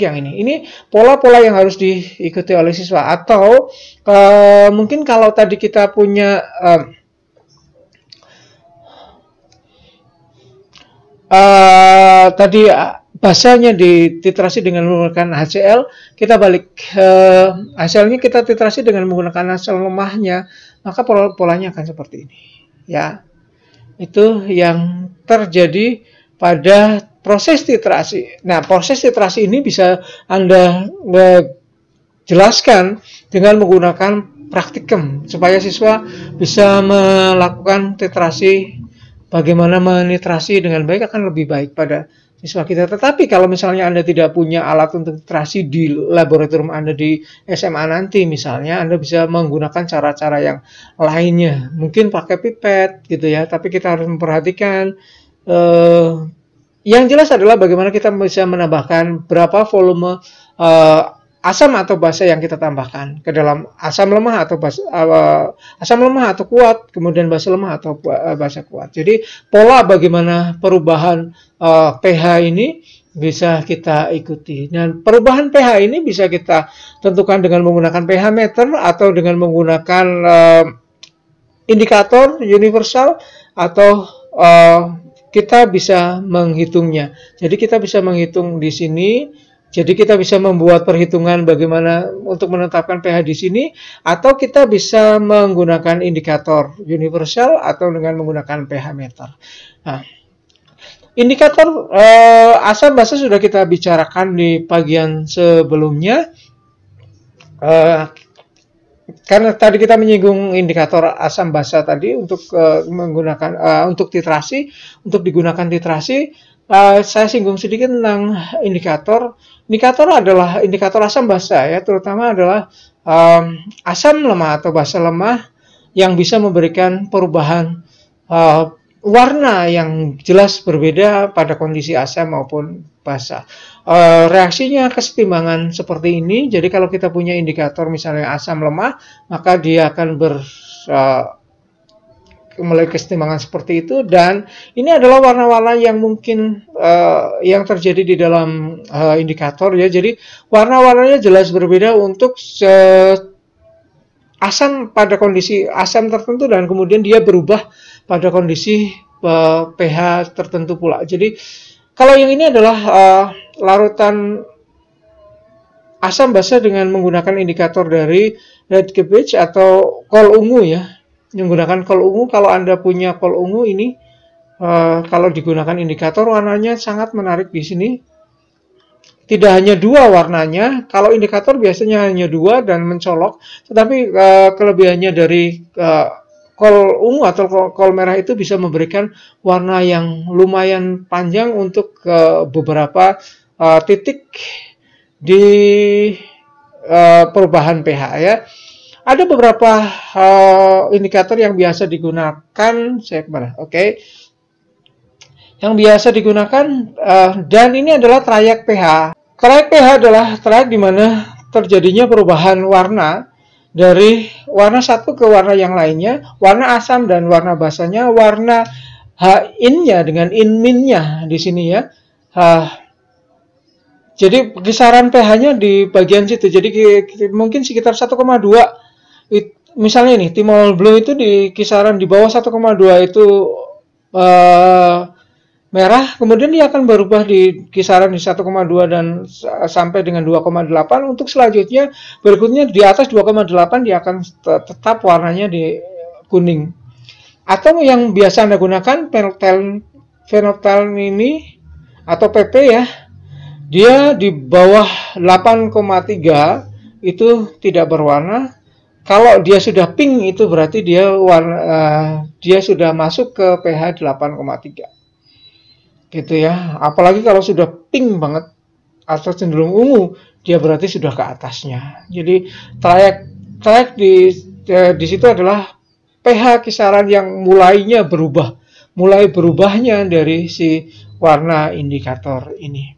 yang ini. Ini pola-pola yang harus diikuti oleh siswa. Atau mungkin kalau tadi kita punya tadi basanya dititrasi dengan menggunakan HCl, kita balik HCl-nya kita titrasi dengan menggunakan asam lemahnya, maka polanya akan seperti ini. Ya, itu yang terjadi pada proses titrasi. Nah, proses titrasi ini bisa Anda jelaskan dengan menggunakan praktikum supaya siswa bisa melakukan titrasi. Bagaimana menitrasi dengan baik akan lebih baik pada siswa kita. Tetapi kalau misalnya Anda tidak punya alat untuk titrasi di laboratorium Anda di SMA nanti misalnya, Anda bisa menggunakan cara-cara yang lainnya. Mungkin pakai pipet gitu ya, tapi kita harus memperhatikan yang jelas adalah bagaimana kita bisa menambahkan berapa volume asam atau basa yang kita tambahkan ke dalam asam lemah atau asam lemah atau kuat, kemudian basa lemah atau basa kuat. Jadi pola bagaimana perubahan pH ini bisa kita ikuti. Dan perubahan pH ini bisa kita tentukan dengan menggunakan pH meter atau dengan menggunakan indikator universal atau kita bisa menghitungnya. Jadi kita bisa menghitung di sini. Jadi kita bisa membuat perhitungan bagaimana untuk menetapkan pH di sini, atau kita bisa menggunakan indikator universal atau dengan menggunakan pH meter. Nah, Indikator asam basa sudah kita bicarakan di bagian sebelumnya. Karena tadi kita menyinggung indikator asam basa tadi untuk menggunakan untuk titrasi, untuk digunakan titrasi, saya singgung sedikit tentang indikator. Indikator adalah indikator asam basa ya, terutama adalah asam lemah atau basa lemah yang bisa memberikan perubahan warna yang jelas berbeda pada kondisi asam maupun basa. Reaksinya kesetimbangan seperti ini. Jadi kalau kita punya indikator misalnya asam lemah, maka dia akan mulai kesetimbangan seperti itu. Dan ini adalah warna-warna yang mungkin yang terjadi di dalam indikator ya. Jadi warna-warnanya jelas berbeda untuk asam pada kondisi asam tertentu dan kemudian dia berubah pada kondisi pH tertentu pula. Jadi kalau yang ini adalah larutan asam basa dengan menggunakan indikator dari red cabbage atau kol ungu ya. Menggunakan kol ungu, kalau Anda punya kol ungu ini, kalau digunakan indikator warnanya sangat menarik di sini. Tidak hanya dua warnanya, kalau indikator biasanya hanya dua dan mencolok, tetapi kelebihannya dari kol ungu atau kol merah itu bisa memberikan warna yang lumayan panjang untuk beberapa titik di perubahan pH ya. Ada beberapa indikator yang biasa digunakan, saya kemana? Oke. Yang biasa digunakan dan ini adalah trayek pH. Trayek pH adalah trayek di mana terjadinya perubahan warna dari warna satu ke warna yang lainnya, warna asam dan warna basanya, warna H-in-nya dengan in-min-nya di sini ya. Jadi kisaran pH-nya di bagian situ. Jadi mungkin sekitar 1,2. Misalnya ini Timol Blue itu di kisaran di bawah 1,2 itu merah, kemudian dia akan berubah di kisaran di 1,2 dan sampai dengan 2,8. Untuk selanjutnya berikutnya di atas 2,8 dia akan tetap warnanya di kuning. Atau yang biasa Anda gunakan phenolphthalein ini atau PP ya, dia di bawah 8,3 itu tidak berwarna. Kalau dia sudah pink itu berarti dia sudah masuk ke pH 8,3. Gitu ya, apalagi kalau sudah pink banget atau cenderung ungu, dia berarti sudah ke atasnya. Jadi trayek di situ adalah pH kisaran yang mulai berubahnya dari si warna indikator ini.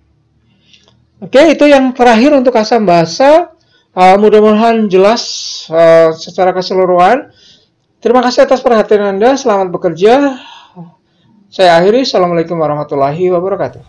Oke, itu yang terakhir untuk asam basa. Mudah-mudahan jelas secara keseluruhan. Terima kasih atas perhatian Anda. Selamat bekerja. Saya akhiri. Assalamualaikum warahmatullahi wabarakatuh.